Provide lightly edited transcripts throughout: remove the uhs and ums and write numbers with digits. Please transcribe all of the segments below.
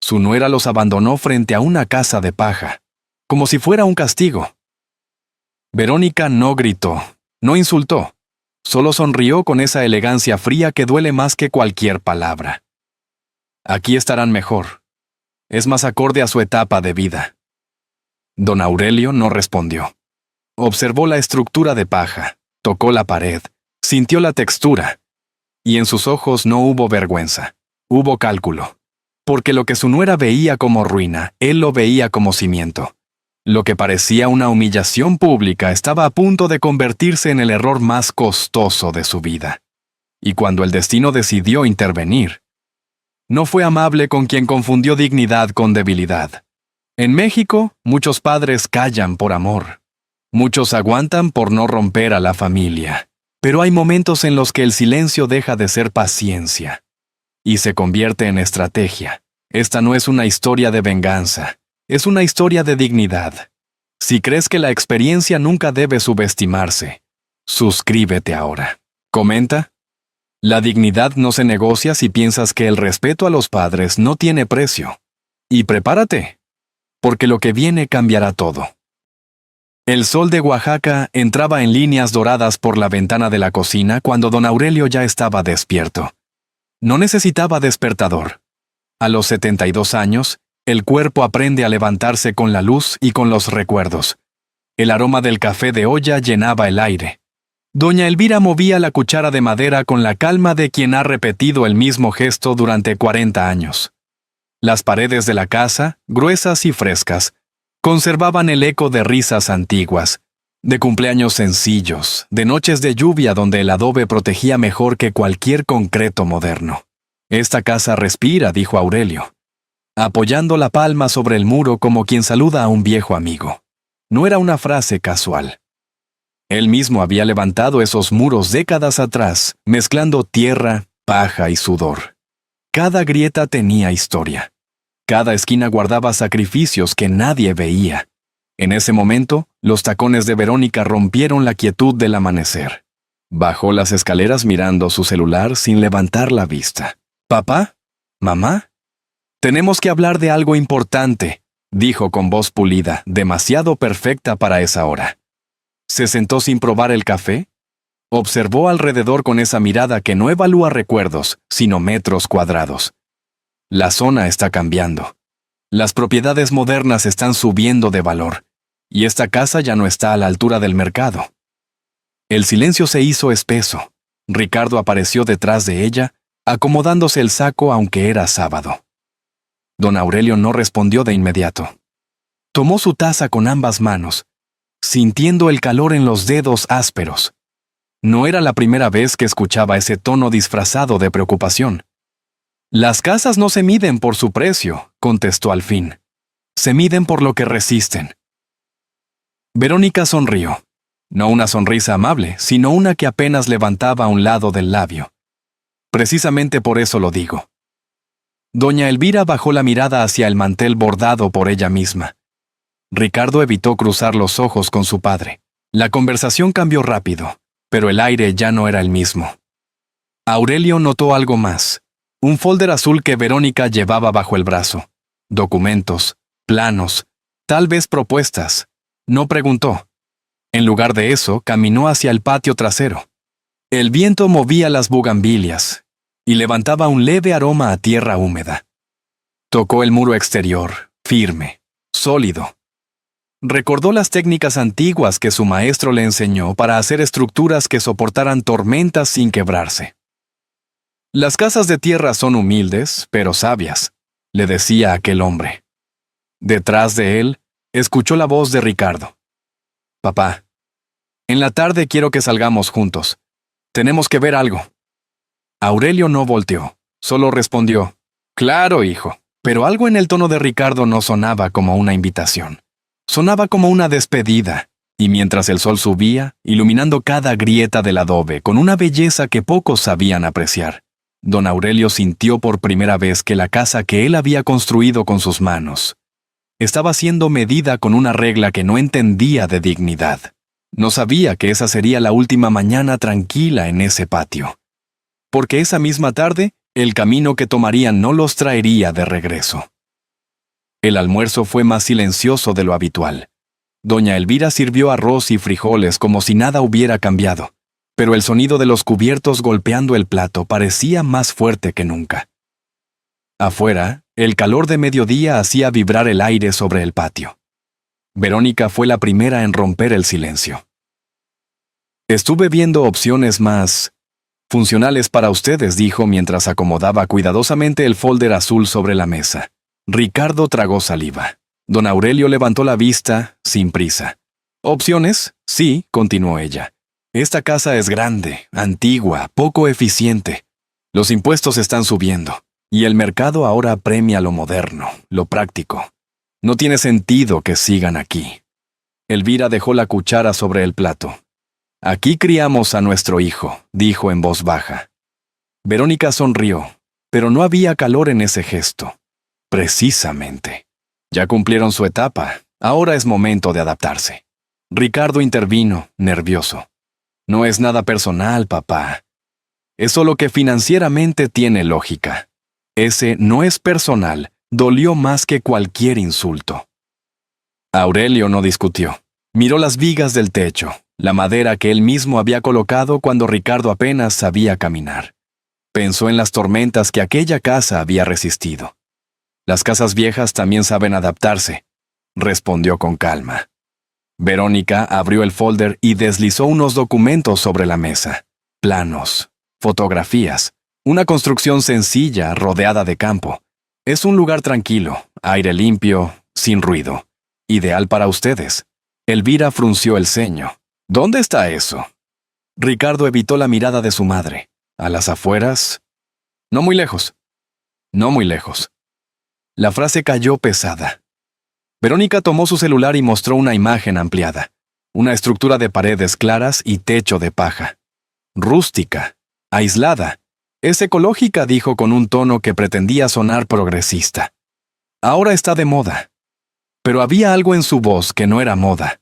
Su nuera los abandonó frente a una casa de paja, como si fuera un castigo. Verónica no gritó, no insultó, solo sonrió con esa elegancia fría que duele más que cualquier palabra. Aquí estarán mejor. Es más acorde a su etapa de vida. Don Aurelio no respondió. Observó la estructura de paja, tocó la pared, sintió la textura, y en sus ojos no hubo vergüenza, hubo cálculo. Porque lo que su nuera veía como ruina, él lo veía como cimiento. Lo que parecía una humillación pública estaba a punto de convertirse en el error más costoso de su vida. Y cuando el destino decidió intervenir, no fue amable con quien confundió dignidad con debilidad. En México, muchos padres callan por amor. Muchos aguantan por no romper a la familia. Pero hay momentos en los que el silencio deja de ser paciencia y se convierte en estrategia. Esta no es una historia de venganza, es una historia de dignidad. Si crees que la experiencia nunca debe subestimarse, suscríbete ahora. Comenta. La dignidad no se negocia si piensas que el respeto a los padres no tiene precio. Y prepárate, porque lo que viene cambiará todo. El sol de Oaxaca entraba en líneas doradas por la ventana de la cocina cuando don Aurelio ya estaba despierto. No necesitaba despertador. A los 72 años, el cuerpo aprende a levantarse con la luz y con los recuerdos. El aroma del café de olla llenaba el aire. Doña Elvira movía la cuchara de madera con la calma de quien ha repetido el mismo gesto durante 40 años. Las paredes de la casa, gruesas y frescas, conservaban el eco de risas antiguas, de cumpleaños sencillos, de noches de lluvia donde el adobe protegía mejor que cualquier concreto moderno. Esta casa respira, dijo Aurelio, apoyando la palma sobre el muro como quien saluda a un viejo amigo. No era una frase casual. Él mismo había levantado esos muros décadas atrás, mezclando tierra, paja y sudor. Cada grieta tenía historia. Cada esquina guardaba sacrificios que nadie veía. En ese momento, los tacones de Verónica rompieron la quietud del amanecer. Bajó las escaleras mirando su celular sin levantar la vista. «¿Papá? ¿Mamá? Tenemos que hablar de algo importante», dijo con voz pulida, demasiado perfecta para esa hora. Se sentó sin probar el café. Observó alrededor con esa mirada que no evalúa recuerdos, sino metros cuadrados. La zona está cambiando. Las propiedades modernas están subiendo de valor, y esta casa ya no está a la altura del mercado. El silencio se hizo espeso. Ricardo apareció detrás de ella, acomodándose el saco aunque era sábado. Don Aurelio no respondió de inmediato. Tomó su taza con ambas manos, sintiendo el calor en los dedos ásperos. No era la primera vez que escuchaba ese tono disfrazado de preocupación. «Las casas no se miden por su precio», contestó al fin. «Se miden por lo que resisten». Verónica sonrió. No una sonrisa amable, sino una que apenas levantaba un lado del labio. «Precisamente por eso lo digo». Doña Elvira bajó la mirada hacia el mantel bordado por ella misma. Ricardo evitó cruzar los ojos con su padre. La conversación cambió rápido, pero el aire ya no era el mismo. Aurelio notó algo más. Un folder azul que Verónica llevaba bajo el brazo. Documentos, planos, tal vez propuestas. No preguntó. En lugar de eso, caminó hacia el patio trasero. El viento movía las bugambilias y levantaba un leve aroma a tierra húmeda. Tocó el muro exterior, firme, sólido. Recordó las técnicas antiguas que su maestro le enseñó para hacer estructuras que soportaran tormentas sin quebrarse. «Las casas de tierra son humildes, pero sabias», le decía aquel hombre. Detrás de él, escuchó la voz de Ricardo. «Papá, en la tarde quiero que salgamos juntos. Tenemos que ver algo». Aurelio no volteó, solo respondió, «Claro, hijo», pero algo en el tono de Ricardo no sonaba como una invitación. Sonaba como una despedida, y mientras el sol subía, iluminando cada grieta del adobe con una belleza que pocos sabían apreciar, don Aurelio sintió por primera vez que la casa que él había construido con sus manos estaba siendo medida con una regla que no entendía de dignidad. No sabía que esa sería la última mañana tranquila en ese patio, porque esa misma tarde, el camino que tomarían no los traería de regreso. El almuerzo fue más silencioso de lo habitual. Doña Elvira sirvió arroz y frijoles como si nada hubiera cambiado, pero el sonido de los cubiertos golpeando el plato parecía más fuerte que nunca. Afuera, el calor de mediodía hacía vibrar el aire sobre el patio. Verónica fue la primera en romper el silencio. Estuve viendo opciones más funcionales para ustedes, dijo mientras acomodaba cuidadosamente el folder azul sobre la mesa. Ricardo tragó saliva. Don Aurelio levantó la vista, sin prisa. ¿Opciones? Sí, continuó ella. Esta casa es grande, antigua, poco eficiente. Los impuestos están subiendo, y el mercado ahora premia lo moderno, lo práctico. No tiene sentido que sigan aquí. Elvira dejó la cuchara sobre el plato. Aquí criamos a nuestro hijo, dijo en voz baja. Verónica sonrió, pero no había calor en ese gesto. Precisamente. Ya cumplieron su etapa, ahora es momento de adaptarse. Ricardo intervino, nervioso. No es nada personal, papá. Es solo que financieramente tiene lógica. Ese no es personal, dolió más que cualquier insulto. Aurelio no discutió. Miró las vigas del techo, la madera que él mismo había colocado cuando Ricardo apenas sabía caminar. Pensó en las tormentas que aquella casa había resistido. Las casas viejas también saben adaptarse, respondió con calma. Verónica abrió el folder y deslizó unos documentos sobre la mesa. Planos, fotografías, una construcción sencilla rodeada de campo. Es un lugar tranquilo, aire limpio, sin ruido. Ideal para ustedes. Elvira frunció el ceño. ¿Dónde está eso? Ricardo evitó la mirada de su madre. ¿A las afueras? No muy lejos. No muy lejos. La frase cayó pesada. Verónica tomó su celular y mostró una imagen ampliada. Una estructura de paredes claras y techo de paja. Rústica, aislada. Es ecológica, dijo con un tono que pretendía sonar progresista. Ahora está de moda. Pero había algo en su voz que no era moda.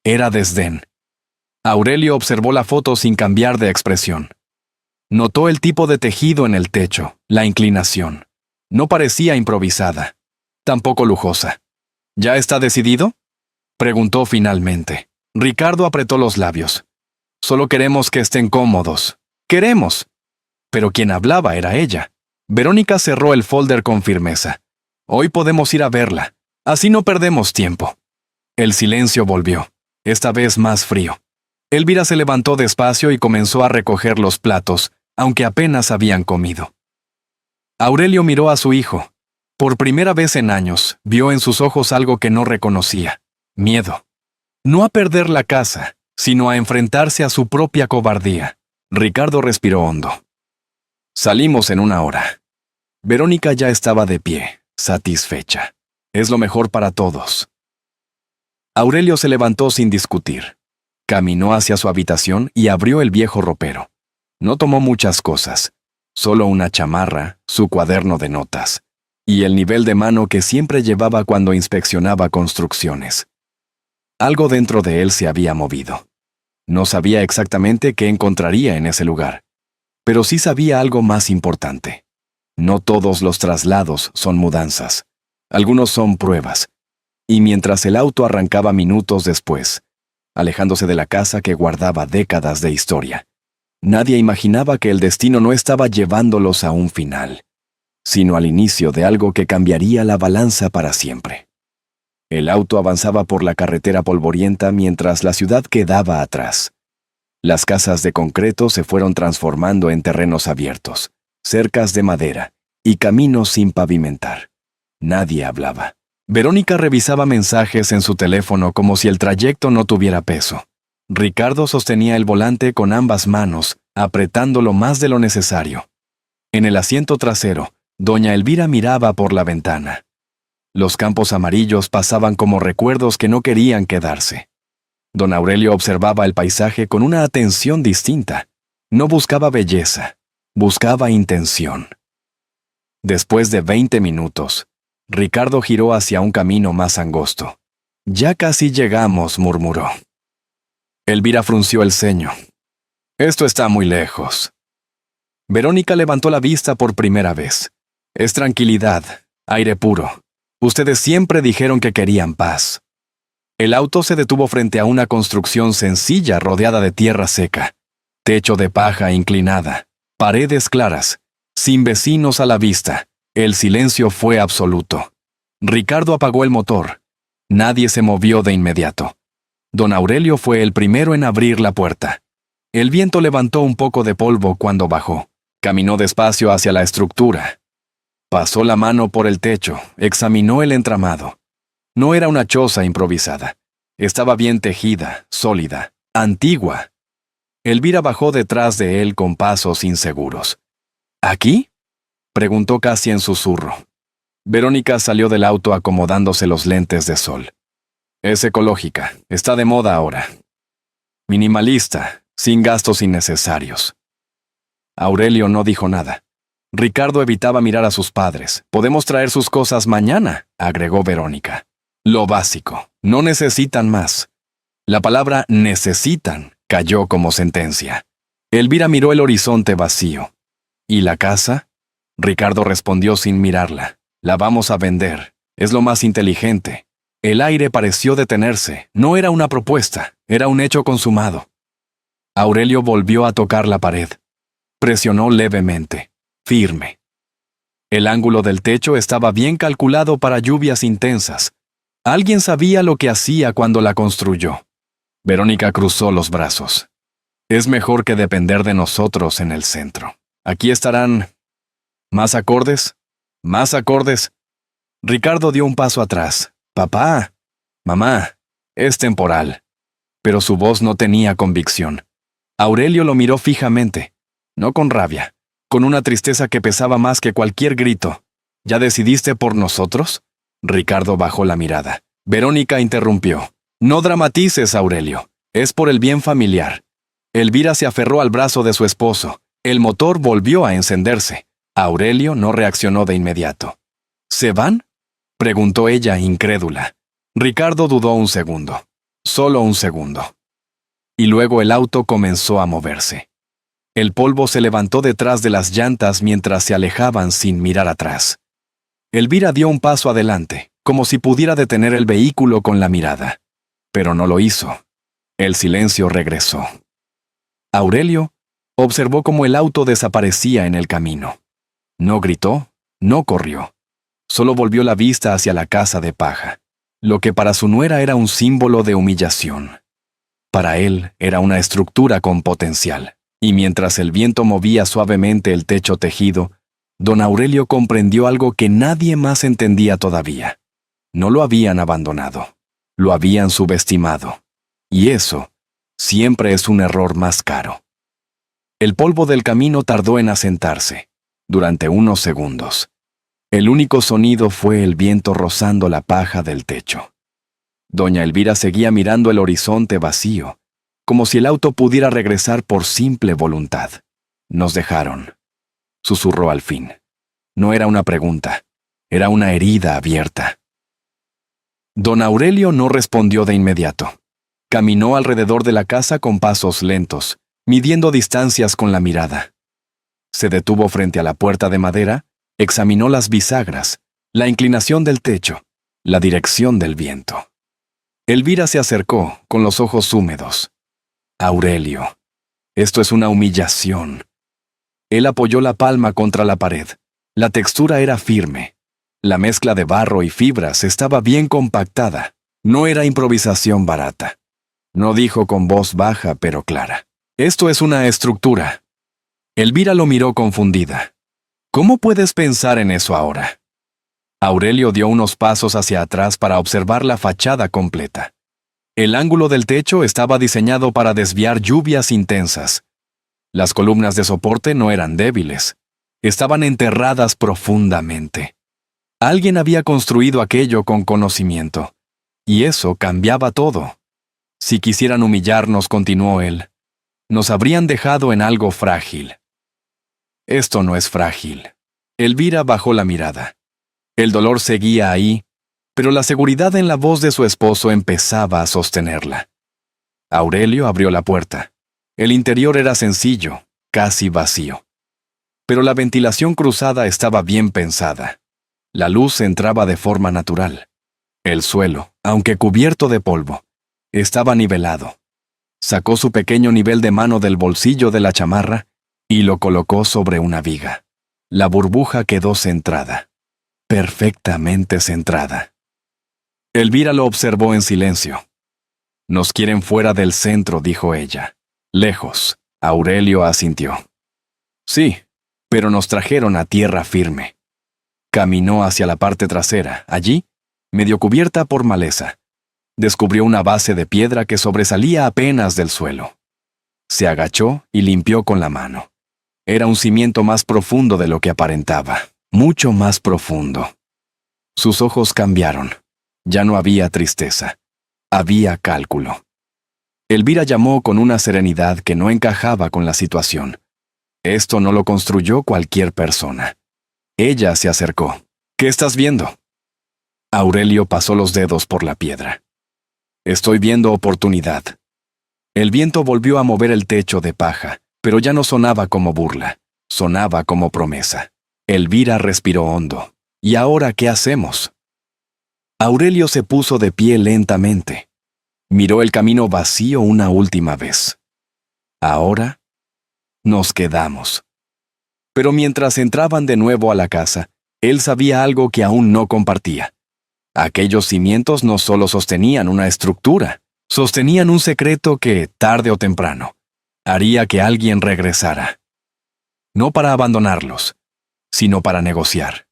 Era desdén. Aurelio observó la foto sin cambiar de expresión. Notó el tipo de tejido en el techo, la inclinación. No parecía improvisada, tampoco lujosa. ¿Ya está decidido?, preguntó finalmente. Ricardo apretó los labios. Solo queremos que estén cómodos. ¡Queremos! Pero quien hablaba era ella. Verónica cerró el folder con firmeza. Hoy podemos ir a verla. Así no perdemos tiempo. El silencio volvió, esta vez más frío. Elvira se levantó despacio y comenzó a recoger los platos, aunque apenas habían comido. Aurelio miró a su hijo. Por primera vez en años, vio en sus ojos algo que no reconocía: miedo. No a perder la casa, sino a enfrentarse a su propia cobardía. Ricardo respiró hondo. Salimos en 1 hora. Verónica ya estaba de pie, satisfecha. Es lo mejor para todos. Aurelio se levantó sin discutir. Caminó hacia su habitación y abrió el viejo ropero. No tomó muchas cosas. Solo una chamarra, su cuaderno de notas, y el nivel de mano que siempre llevaba cuando inspeccionaba construcciones. Algo dentro de él se había movido. No sabía exactamente qué encontraría en ese lugar, pero sí sabía algo más importante. No todos los traslados son mudanzas. Algunos son pruebas. Y mientras el auto arrancaba minutos después, alejándose de la casa que guardaba décadas de historia, nadie imaginaba que el destino no estaba llevándolos a un final, sino al inicio de algo que cambiaría la balanza para siempre. El auto avanzaba por la carretera polvorienta mientras la ciudad quedaba atrás. Las casas de concreto se fueron transformando en terrenos abiertos, cercas de madera y caminos sin pavimentar. Nadie hablaba. Verónica revisaba mensajes en su teléfono como si el trayecto no tuviera peso. Ricardo sostenía el volante con ambas manos, apretándolo más de lo necesario. En el asiento trasero, doña Elvira miraba por la ventana. Los campos amarillos pasaban como recuerdos que no querían quedarse. Don Aurelio observaba el paisaje con una atención distinta. No buscaba belleza, buscaba intención. Después de 20 minutos, Ricardo giró hacia un camino más angosto. Ya casi llegamos, murmuró. Elvira frunció el ceño. Esto está muy lejos. Verónica levantó la vista por primera vez. Es tranquilidad, aire puro. Ustedes siempre dijeron que querían paz. El auto se detuvo frente a una construcción sencilla rodeada de tierra seca, techo de paja inclinada, paredes claras, sin vecinos a la vista. El silencio fue absoluto. Ricardo apagó el motor. Nadie se movió de inmediato. Don Aurelio fue el primero en abrir la puerta. El viento levantó un poco de polvo cuando bajó. Caminó despacio hacia la estructura. Pasó la mano por el techo, examinó el entramado. No era una choza improvisada. Estaba bien tejida, sólida, antigua. Elvira bajó detrás de él con pasos inseguros. ¿Aquí?, preguntó casi en susurro. Verónica salió del auto acomodándose los lentes de sol. Es ecológica, está de moda ahora. Minimalista, sin gastos innecesarios. Aurelio no dijo nada. Ricardo evitaba mirar a sus padres. Podemos traer sus cosas mañana, agregó Verónica. Lo básico, no necesitan más. La palabra necesitan cayó como sentencia. Elvira miró el horizonte vacío. ¿Y la casa? Ricardo respondió sin mirarla. La vamos a vender. Es lo más inteligente. El aire pareció detenerse. No era una propuesta, era un hecho consumado. Aurelio volvió a tocar la pared. Presionó levemente, firme. El ángulo del techo estaba bien calculado para lluvias intensas. Alguien sabía lo que hacía cuando la construyó. Verónica cruzó los brazos. Es mejor que depender de nosotros en el centro. Aquí estarán... ¿Más acordes? ¿Más acordes? Ricardo dio un paso atrás. Papá, mamá, es temporal. Pero su voz no tenía convicción. Aurelio lo miró fijamente, no con rabia, con una tristeza que pesaba más que cualquier grito. ¿Ya decidiste por nosotros? Ricardo bajó la mirada. Verónica interrumpió. No dramatices, Aurelio. Es por el bien familiar. Elvira se aferró al brazo de su esposo. El motor volvió a encenderse. Aurelio no reaccionó de inmediato. ¿Se van?, preguntó ella incrédula. Ricardo dudó un segundo. Solo un segundo. Y luego el auto comenzó a moverse. El polvo se levantó detrás de las llantas mientras se alejaban sin mirar atrás. Elvira dio un paso adelante, como si pudiera detener el vehículo con la mirada. Pero no lo hizo. El silencio regresó. Aurelio observó cómo el auto desaparecía en el camino. No gritó, no corrió. Solo volvió la vista hacia la casa de paja. Lo que para su nuera era un símbolo de humillación. Para él era una estructura con potencial. Y mientras el viento movía suavemente el techo tejido, don Aurelio comprendió algo que nadie más entendía todavía. No lo habían abandonado. Lo habían subestimado. Y eso siempre es un error más caro. El polvo del camino tardó en asentarse, durante unos segundos. El único sonido fue el viento rozando la paja del techo. Doña Elvira seguía mirando el horizonte vacío, como si el auto pudiera regresar por simple voluntad. Nos dejaron, susurró al fin. No era una pregunta, era una herida abierta. Don Aurelio no respondió de inmediato. Caminó alrededor de la casa con pasos lentos, midiendo distancias con la mirada. Se detuvo frente a la puerta de madera, examinó las bisagras, la inclinación del techo, la dirección del viento. Elvira se acercó, con los ojos húmedos. Aurelio, esto es una humillación. Él apoyó la palma contra la pared. La textura era firme. La mezcla de barro y fibras estaba bien compactada. No era improvisación barata. No dijo con voz baja pero clara. Esto es una estructura. Elvira lo miró confundida. ¿Cómo puedes pensar en eso ahora? Aurelio dio unos pasos hacia atrás para observar la fachada completa. El ángulo del techo estaba diseñado para desviar lluvias intensas. Las columnas de soporte no eran débiles. Estaban enterradas profundamente. Alguien había construido aquello con conocimiento. Y eso cambiaba todo. Si quisieran humillarnos, continuó él, nos habrían dejado en algo frágil. Esto no es frágil. Elvira bajó la mirada. El dolor seguía ahí, pero la seguridad en la voz de su esposo empezaba a sostenerla. Aurelio abrió la puerta. El interior era sencillo, casi vacío. Pero la ventilación cruzada estaba bien pensada. La luz entraba de forma natural. El suelo, aunque cubierto de polvo, estaba nivelado. Sacó su pequeño nivel de mano del bolsillo de la chamarra y lo colocó sobre una viga. La burbuja quedó centrada. Perfectamente centrada. Elvira lo observó en silencio. Nos quieren fuera del centro, dijo ella. Lejos. Aurelio asintió. Sí, pero nos trajeron a tierra firme. Caminó hacia la parte trasera. Allí, medio cubierta por maleza, descubrió una base de piedra que sobresalía apenas del suelo. Se agachó y limpió con la mano. Era un cimiento más profundo de lo que aparentaba, mucho más profundo. Sus ojos cambiaron. Ya no había tristeza. Había cálculo. Elvira llamó con una serenidad que no encajaba con la situación. Esto no lo construyó cualquier persona. Ella se acercó. ¿Qué estás viendo? Aurelio pasó los dedos por la piedra. Estoy viendo oportunidad. El viento volvió a mover el techo de paja, pero ya no sonaba como burla, sonaba como promesa. Elvira respiró hondo. ¿Y ahora qué hacemos? Aurelio se puso de pie lentamente. Miró el camino vacío una última vez. Ahora nos quedamos. Pero mientras entraban de nuevo a la casa, él sabía algo que aún no compartía. Aquellos cimientos no solo sostenían una estructura, sostenían un secreto que, tarde o temprano, haría que alguien regresara. No para abandonarlos, sino para negociar.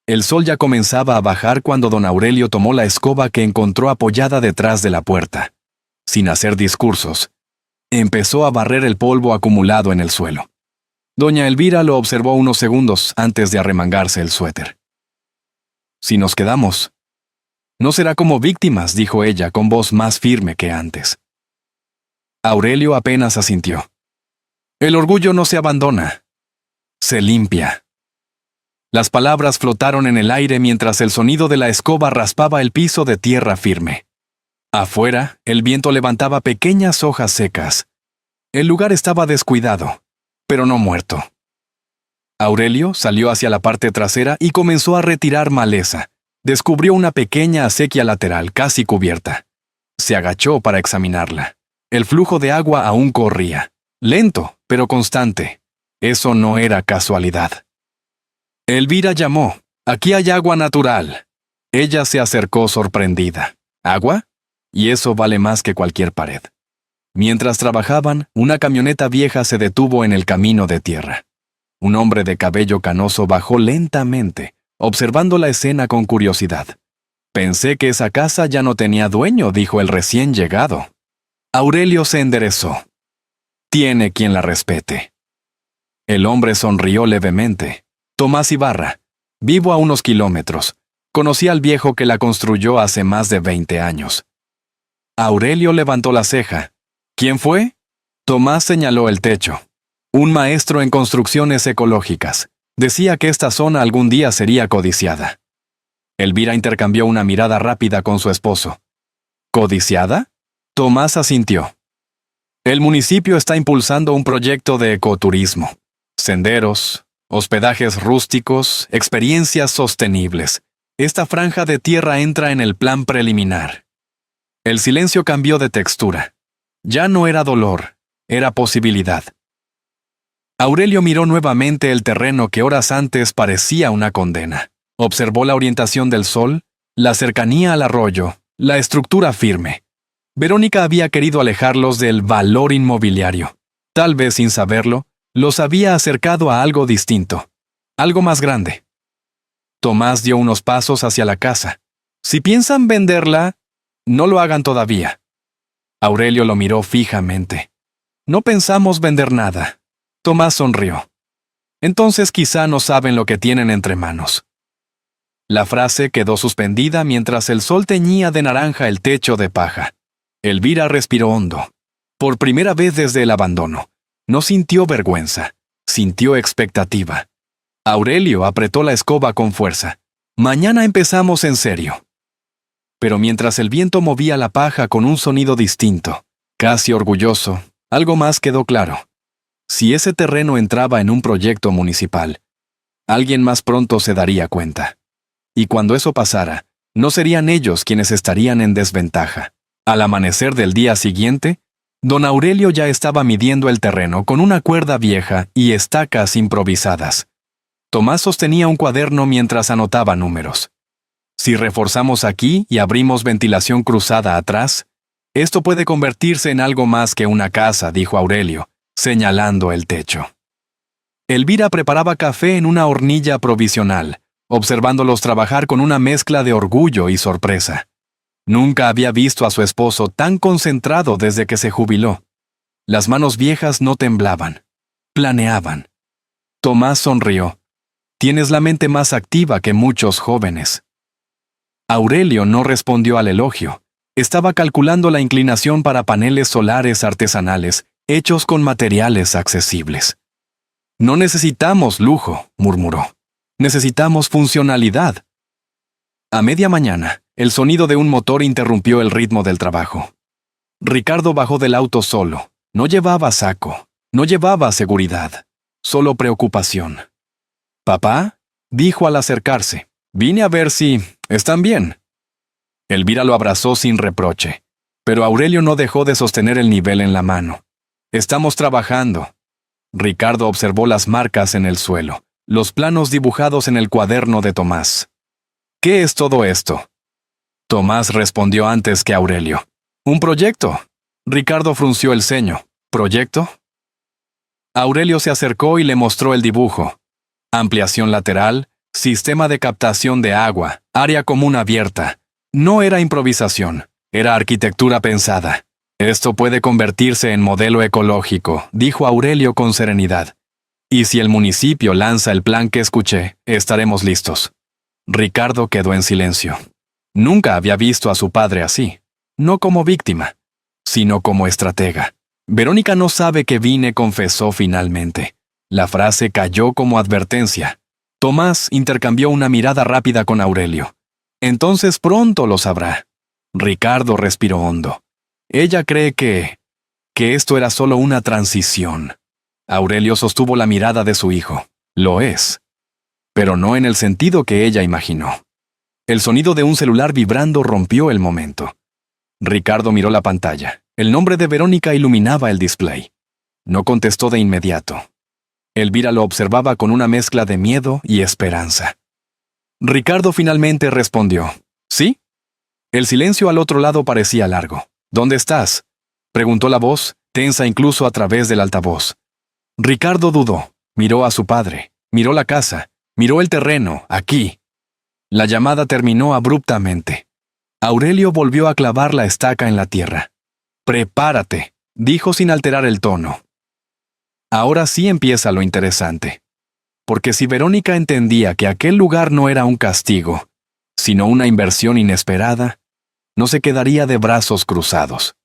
El sol ya comenzaba a bajar cuando don Aurelio tomó la escoba que encontró apoyada detrás de la puerta. Sin hacer discursos, empezó a barrer el polvo acumulado en el suelo. Doña Elvira lo observó unos segundos antes de arremangarse el suéter. Si nos quedamos, no será como víctimas, dijo ella con voz más firme que antes. Aurelio apenas asintió. El orgullo no se abandona, se limpia. Las palabras flotaron en el aire mientras el sonido de la escoba raspaba el piso de tierra firme. Afuera, el viento levantaba pequeñas hojas secas. El lugar estaba descuidado, pero no muerto. Aurelio salió hacia la parte trasera y comenzó a retirar maleza. Descubrió una pequeña acequia lateral casi cubierta. Se agachó para examinarla. El flujo de agua aún corría. Lento, pero constante. Eso no era casualidad. Elvira llamó. Aquí hay agua natural. Ella se acercó sorprendida. ¿Agua? Y eso vale más que cualquier pared. Mientras trabajaban, una camioneta vieja se detuvo en el camino de tierra. Un hombre de cabello canoso bajó lentamente, observando la escena con curiosidad. Pensé que esa casa ya no tenía dueño, dijo el recién llegado. Aurelio se enderezó. Tiene quien la respete. El hombre sonrió levemente. Tomás Ibarra. Vivo a unos kilómetros. Conocí al viejo que la construyó hace más de 20 años. Aurelio levantó la ceja. ¿Quién fue? Tomás señaló el techo. Un maestro en construcciones ecológicas. Decía que esta zona algún día sería codiciada. Elvira intercambió una mirada rápida con su esposo. ¿Codiciada? Tomás asintió. El municipio está impulsando un proyecto de ecoturismo. Senderos, hospedajes rústicos, experiencias sostenibles. Esta franja de tierra entra en el plan preliminar. El silencio cambió de textura. Ya no era dolor, era posibilidad. Aurelio miró nuevamente el terreno que horas antes parecía una condena. Observó la orientación del sol, la cercanía al arroyo, la estructura firme. Verónica había querido alejarlos del valor inmobiliario. Tal vez sin saberlo, los había acercado a algo distinto, algo más grande. Tomás dio unos pasos hacia la casa. Si piensan venderla, no lo hagan todavía. Aurelio lo miró fijamente. No pensamos vender nada. Tomás sonrió. Entonces quizá no saben lo que tienen entre manos. La frase quedó suspendida mientras el sol teñía de naranja el techo de paja. Elvira respiró hondo. Por primera vez desde el abandono, no sintió vergüenza, sintió expectativa. Aurelio apretó la escoba con fuerza. Mañana empezamos en serio. Pero mientras el viento movía la paja con un sonido distinto, casi orgulloso, algo más quedó claro. Si ese terreno entraba en un proyecto municipal, alguien más pronto se daría cuenta. y cuando eso pasara, no serían ellos quienes estarían en desventaja. Al amanecer del día siguiente, don Aurelio ya estaba midiendo el terreno con una cuerda vieja y estacas improvisadas. Tomás sostenía un cuaderno mientras anotaba números. Si reforzamos aquí y abrimos ventilación cruzada atrás, esto puede convertirse en algo más que una casa, dijo Aurelio, señalando el techo. Elvira preparaba café en una hornilla provisional, observándolos trabajar con una mezcla de orgullo y sorpresa. Nunca había visto a su esposo tan concentrado desde que se jubiló. Las manos viejas no temblaban, planeaban. Tomás sonrió. Tienes la mente más activa que muchos jóvenes. Aurelio no respondió al elogio. Estaba calculando la inclinación para paneles solares artesanales hechos con materiales accesibles. No necesitamos lujo, murmuró. Necesitamos funcionalidad. A media mañana, el sonido de un motor interrumpió el ritmo del trabajo. Ricardo bajó del auto solo. No llevaba saco, no llevaba seguridad, solo preocupación. «Papá», dijo al acercarse, «vine a ver si están bien». Elvira lo abrazó sin reproche, pero Aurelio no dejó de sostener el nivel en la mano. «Estamos trabajando». Ricardo observó las marcas en el suelo, los planos dibujados en el cuaderno de Tomás. «¿Qué es todo esto?». Tomás respondió antes que Aurelio. «Un proyecto». Ricardo frunció el ceño. «¿Proyecto?». Aurelio se acercó y le mostró el dibujo. Ampliación lateral, sistema de captación de agua, área común abierta. No era improvisación, era arquitectura pensada. «Esto puede convertirse en modelo ecológico», dijo Aurelio con serenidad. «Y si el municipio lanza el plan que escuché, estaremos listos». Ricardo quedó en silencio. Nunca había visto a su padre así, no como víctima, sino como estratega. «Verónica no sabe que vine», confesó finalmente. La frase cayó como advertencia. Tomás intercambió una mirada rápida con Aurelio. «Entonces pronto lo sabrá». Ricardo respiró hondo. «Ella cree que esto era solo una transición». Aurelio sostuvo la mirada de su hijo. «Lo es. Pero no en el sentido que ella imaginó». El sonido de un celular vibrando rompió el momento. Ricardo miró la pantalla. El nombre de Verónica iluminaba el display. No contestó de inmediato. Elvira lo observaba con una mezcla de miedo y esperanza. Ricardo finalmente respondió. «¿Sí?». El silencio al otro lado parecía largo. «¿Dónde estás?», preguntó la voz, tensa incluso a través del altavoz. Ricardo dudó. Miró a su padre. Miró la casa. Miró el terreno, aquí. La llamada terminó abruptamente. Aurelio volvió a clavar la estaca en la tierra. «Prepárate», dijo sin alterar el tono. Ahora sí empieza lo interesante. Porque si Verónica entendía que aquel lugar no era un castigo, sino una inversión inesperada, no se quedaría de brazos cruzados.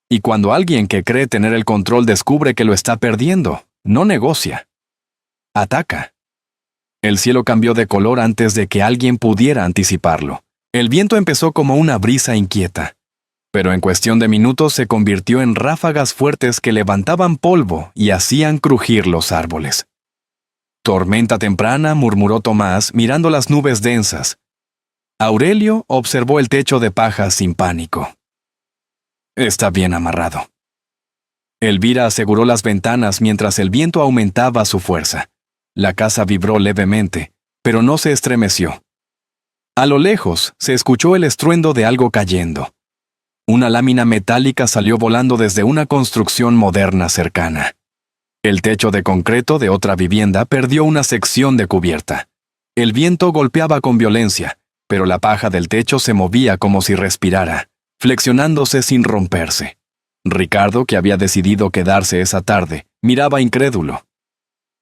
Y cuando alguien que cree tener el control descubre que lo está perdiendo, no negocia. Ataca. El cielo cambió de color antes de que alguien pudiera anticiparlo. El viento empezó como una brisa inquieta, pero en cuestión de minutos se convirtió en ráfagas fuertes que levantaban polvo y hacían crujir los árboles. «Tormenta temprana», murmuró Tomás, mirando las nubes densas. Aurelio observó el techo de paja sin pánico. «Está bien amarrado». Elvira aseguró las ventanas mientras el viento aumentaba su fuerza. La casa vibró levemente, pero no se estremeció. A lo lejos se escuchó el estruendo de algo cayendo. Una lámina metálica salió volando desde una construcción moderna cercana. El techo de concreto de otra vivienda perdió una sección de cubierta. El viento golpeaba con violencia, pero la paja del techo se movía como si respirara, flexionándose sin romperse. Ricardo, que había decidido quedarse esa tarde, miraba incrédulo.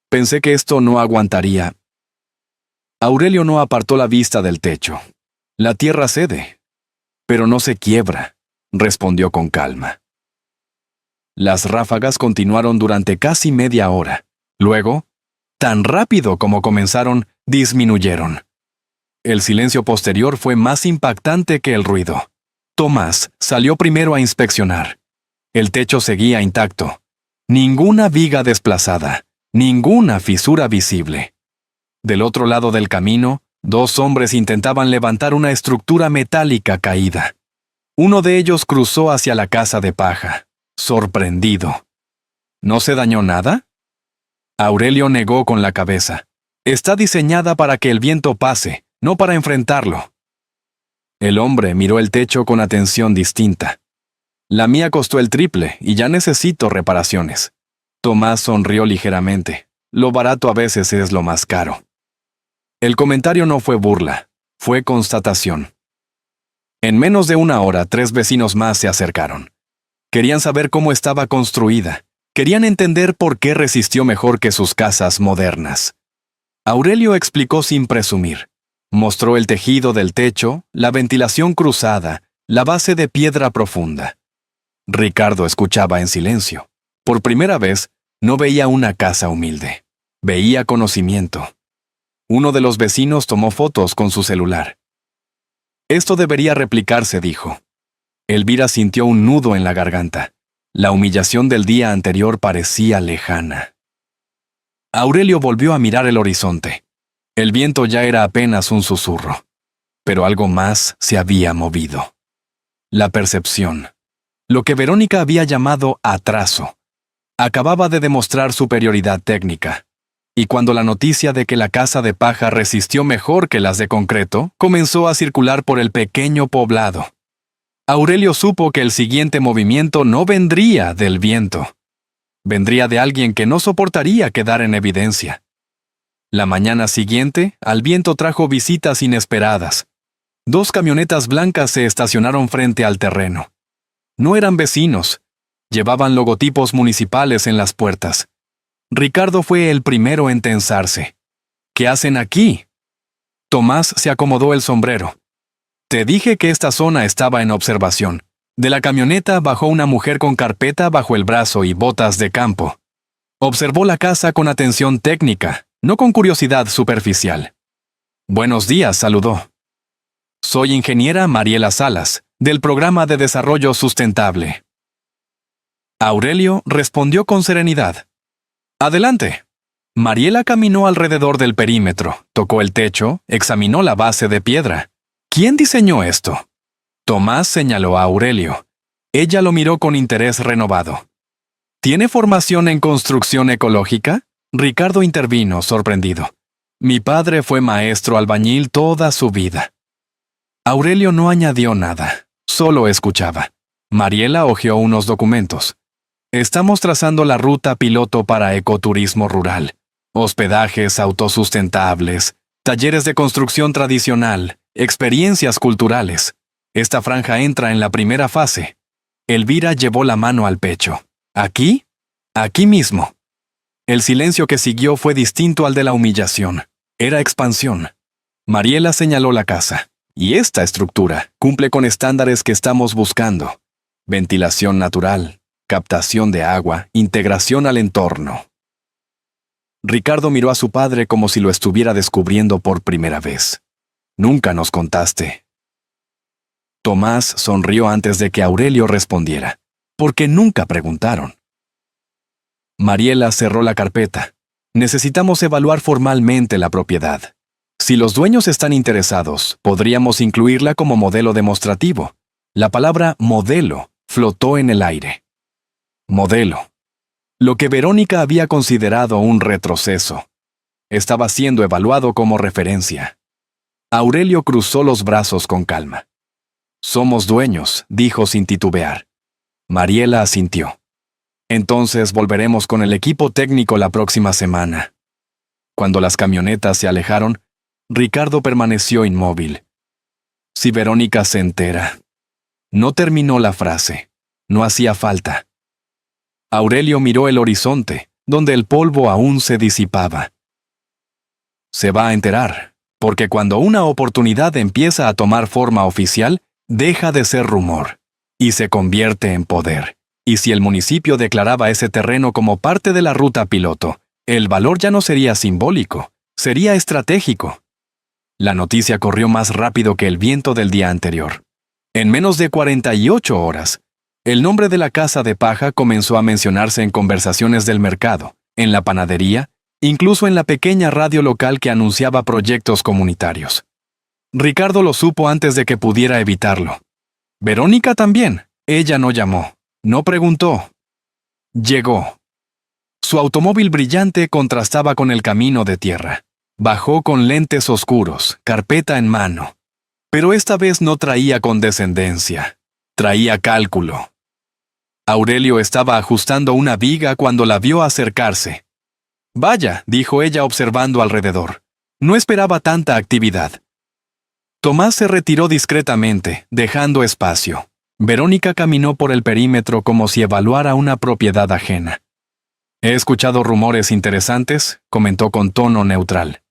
«Pensé que esto no aguantaría». Aurelio no apartó la vista del techo. «La tierra cede, pero no se quiebra», respondió con calma. Las ráfagas continuaron durante casi media hora. Luego, tan rápido como comenzaron, disminuyeron. El silencio posterior fue más impactante que el ruido. Tomás salió primero a inspeccionar. El techo seguía intacto. Ninguna viga desplazada, ninguna fisura visible. Del otro lado del camino, 2 hombres intentaban levantar una estructura metálica caída. Uno de ellos cruzó hacia la casa de paja, sorprendido. ¿No se dañó nada? Aurelio negó con la cabeza. Está diseñada para que el viento pase, no para enfrentarlo. El hombre miró el techo con atención distinta. La mía costó el triple y ya necesito reparaciones. Tomás sonrió ligeramente. Lo barato a veces es lo más caro. El comentario no fue burla, fue constatación. En menos de una hora, 3 vecinos más se acercaron. Querían saber cómo estaba construida. Querían entender por qué resistió mejor que sus casas modernas. Aurelio explicó sin presumir. Mostró el tejido del techo, la ventilación cruzada, la base de piedra profunda. Ricardo escuchaba en silencio. Por primera vez, no veía una casa humilde. Veía conocimiento. Uno de los vecinos tomó fotos con su celular. Esto debería replicarse, dijo. Elvira sintió un nudo en la garganta. La humillación del día anterior parecía lejana. Aurelio volvió a mirar el horizonte. El viento ya era apenas un susurro. Pero algo más se había movido. La percepción. Lo que Verónica había llamado atraso. Acababa de demostrar superioridad técnica. Y cuando la noticia de que la casa de paja resistió mejor que las de concreto comenzó a circular por el pequeño poblado, Aurelio supo que el siguiente movimiento no vendría del viento. Vendría de alguien que no soportaría quedar en evidencia. La mañana siguiente, al viento trajo visitas inesperadas. 2 camionetas blancas se estacionaron frente al terreno. No eran vecinos. Llevaban logotipos municipales en las puertas. Ricardo fue el primero en tensarse. ¿Qué hacen aquí? Tomás se acomodó el sombrero. Te dije que esta zona estaba en observación. De la camioneta bajó una mujer con carpeta bajo el brazo y botas de campo. Observó la casa con atención técnica, no con curiosidad superficial. Buenos días, saludó. Soy ingeniera Mariela Salas, del Programa de Desarrollo Sustentable. Aurelio respondió con serenidad. Adelante. Mariela caminó alrededor del perímetro, tocó el techo, examinó la base de piedra. ¿Quién diseñó esto? Tomás señaló a Aurelio. Ella lo miró con interés renovado. ¿Tiene formación en construcción ecológica? Ricardo intervino, sorprendido. Mi padre fue maestro albañil toda su vida. Aurelio no añadió nada, solo escuchaba. Mariela hojeó unos documentos. Estamos trazando la ruta piloto para ecoturismo rural. Hospedajes autosustentables, talleres de construcción tradicional, experiencias culturales. Esta franja entra en la primera fase. Elvira llevó la mano al pecho. ¿Aquí? Aquí mismo. El silencio que siguió fue distinto al de la humillación. Era expansión. Mariela señaló la casa. Y esta estructura cumple con estándares que estamos buscando. Ventilación natural, captación de agua, integración al entorno. Ricardo miró a su padre como si lo estuviera descubriendo por primera vez. Nunca nos contaste. Tomás sonrió antes de que Aurelio respondiera, porque nunca preguntaron. Mariela cerró la carpeta. Necesitamos evaluar formalmente la propiedad. Si los dueños están interesados, podríamos incluirla como modelo demostrativo. La palabra modelo flotó en el aire. Modelo. Lo que Verónica había considerado un retroceso. Estaba siendo evaluado como referencia. Aurelio cruzó los brazos con calma. Somos dueños, dijo sin titubear. Mariela asintió. Entonces volveremos con el equipo técnico la próxima semana. Cuando las camionetas se alejaron, Ricardo permaneció inmóvil. Si Verónica se entera. No terminó la frase. No hacía falta. Aurelio miró el horizonte, donde el polvo aún se disipaba. Se va a enterar, porque cuando una oportunidad empieza a tomar forma oficial, deja de ser rumor, y se convierte en poder. Y si el municipio declaraba ese terreno como parte de la ruta piloto, el valor ya no sería simbólico, sería estratégico. La noticia corrió más rápido que el viento del día anterior. En menos de 48 horas, el nombre de la casa de paja comenzó a mencionarse en conversaciones del mercado, en la panadería incluso en la pequeña radio local que anunciaba proyectos comunitarios. Ricardo lo supo antes de que pudiera evitarlo. Verónica también. Ella no llamó, no preguntó. Llegó. Su automóvil brillante contrastaba con el camino de tierra. Bajó con lentes oscuros, carpeta en mano. Pero esta vez no traía condescendencia. Traía cálculo. Aurelio estaba ajustando una viga cuando la vio acercarse. «Vaya», dijo ella observando alrededor. No esperaba tanta actividad. Tomás se retiró discretamente, dejando espacio. Verónica caminó por el perímetro como si evaluara una propiedad ajena. «He escuchado rumores interesantes», comentó con tono neutral.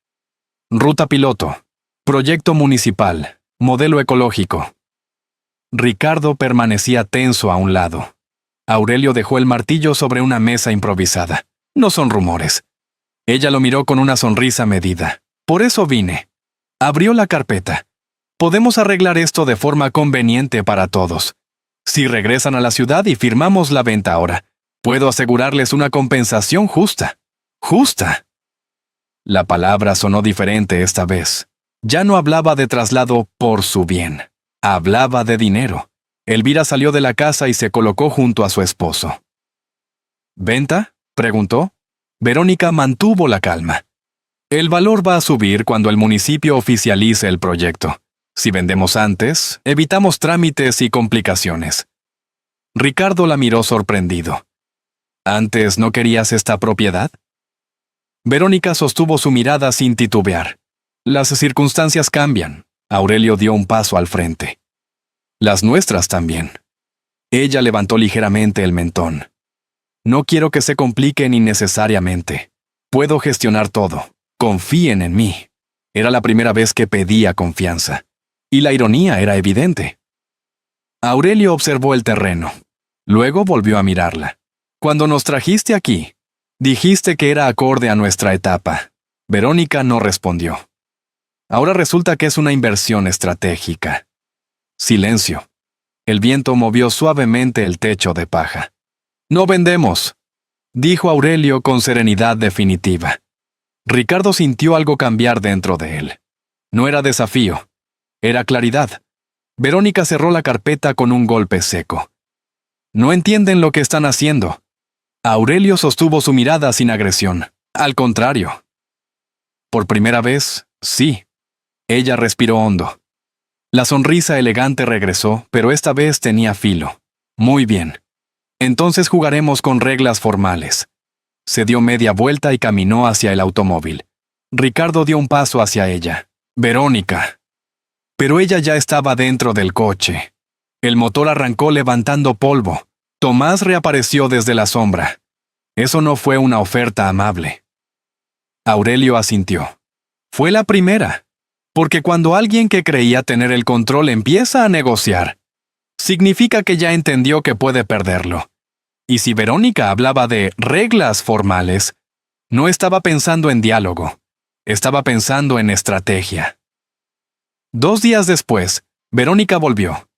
«Ruta piloto, proyecto municipal, modelo ecológico». Ricardo permanecía tenso a un lado. Aurelio dejó el martillo sobre una mesa improvisada. «No son rumores». Ella lo miró con una sonrisa medida. «Por eso vine». Abrió la carpeta. «Podemos arreglar esto de forma conveniente para todos. Si regresan a la ciudad y firmamos la venta ahora, puedo asegurarles una compensación justa». «¿Justa?». La palabra sonó diferente esta vez. Ya no hablaba de traslado por su bien. Hablaba de dinero. Elvira salió de la casa y se colocó junto a su esposo. «¿Venta?», preguntó. Verónica mantuvo la calma. «El valor va a subir cuando el municipio oficialice el proyecto. Si vendemos antes, evitamos trámites y complicaciones». Ricardo la miró sorprendido. «¿Antes no querías esta propiedad?». Verónica sostuvo su mirada sin titubear. «Las circunstancias cambian». Aurelio dio un paso al frente. «Las nuestras también». Ella levantó ligeramente el mentón. «No quiero que se compliquen innecesariamente. Puedo gestionar todo. Confíen en mí». Era la primera vez que pedía confianza. Y la ironía era evidente. Aurelio observó el terreno. Luego volvió a mirarla. «Cuando nos trajiste aquí, dijiste que era acorde a nuestra etapa». Verónica no respondió. «Ahora resulta que es una inversión estratégica». Silencio. El viento movió suavemente el techo de paja. «No vendemos», dijo Aurelio con serenidad definitiva. Ricardo sintió algo cambiar dentro de él. No era desafío, era claridad. Verónica cerró la carpeta con un golpe seco. «No entienden lo que están haciendo». Aurelio sostuvo su mirada sin agresión. «Al contrario». «Por primera vez, sí». Ella respiró hondo. La sonrisa elegante regresó, pero esta vez tenía filo. «Muy bien. Entonces jugaremos con reglas formales». Se dio media vuelta y caminó hacia el automóvil. Ricardo dio un paso hacia ella. «Verónica». Pero ella ya estaba dentro del coche. El motor arrancó levantando polvo. Tomás reapareció desde la sombra. Eso no fue una oferta amable. Aurelio asintió. Fue la primera. Porque cuando alguien que creía tener el control empieza a negociar, significa que ya entendió que puede perderlo. Y si Verónica hablaba de reglas formales, no estaba pensando en diálogo, estaba pensando en estrategia. 2 días después, Verónica volvió.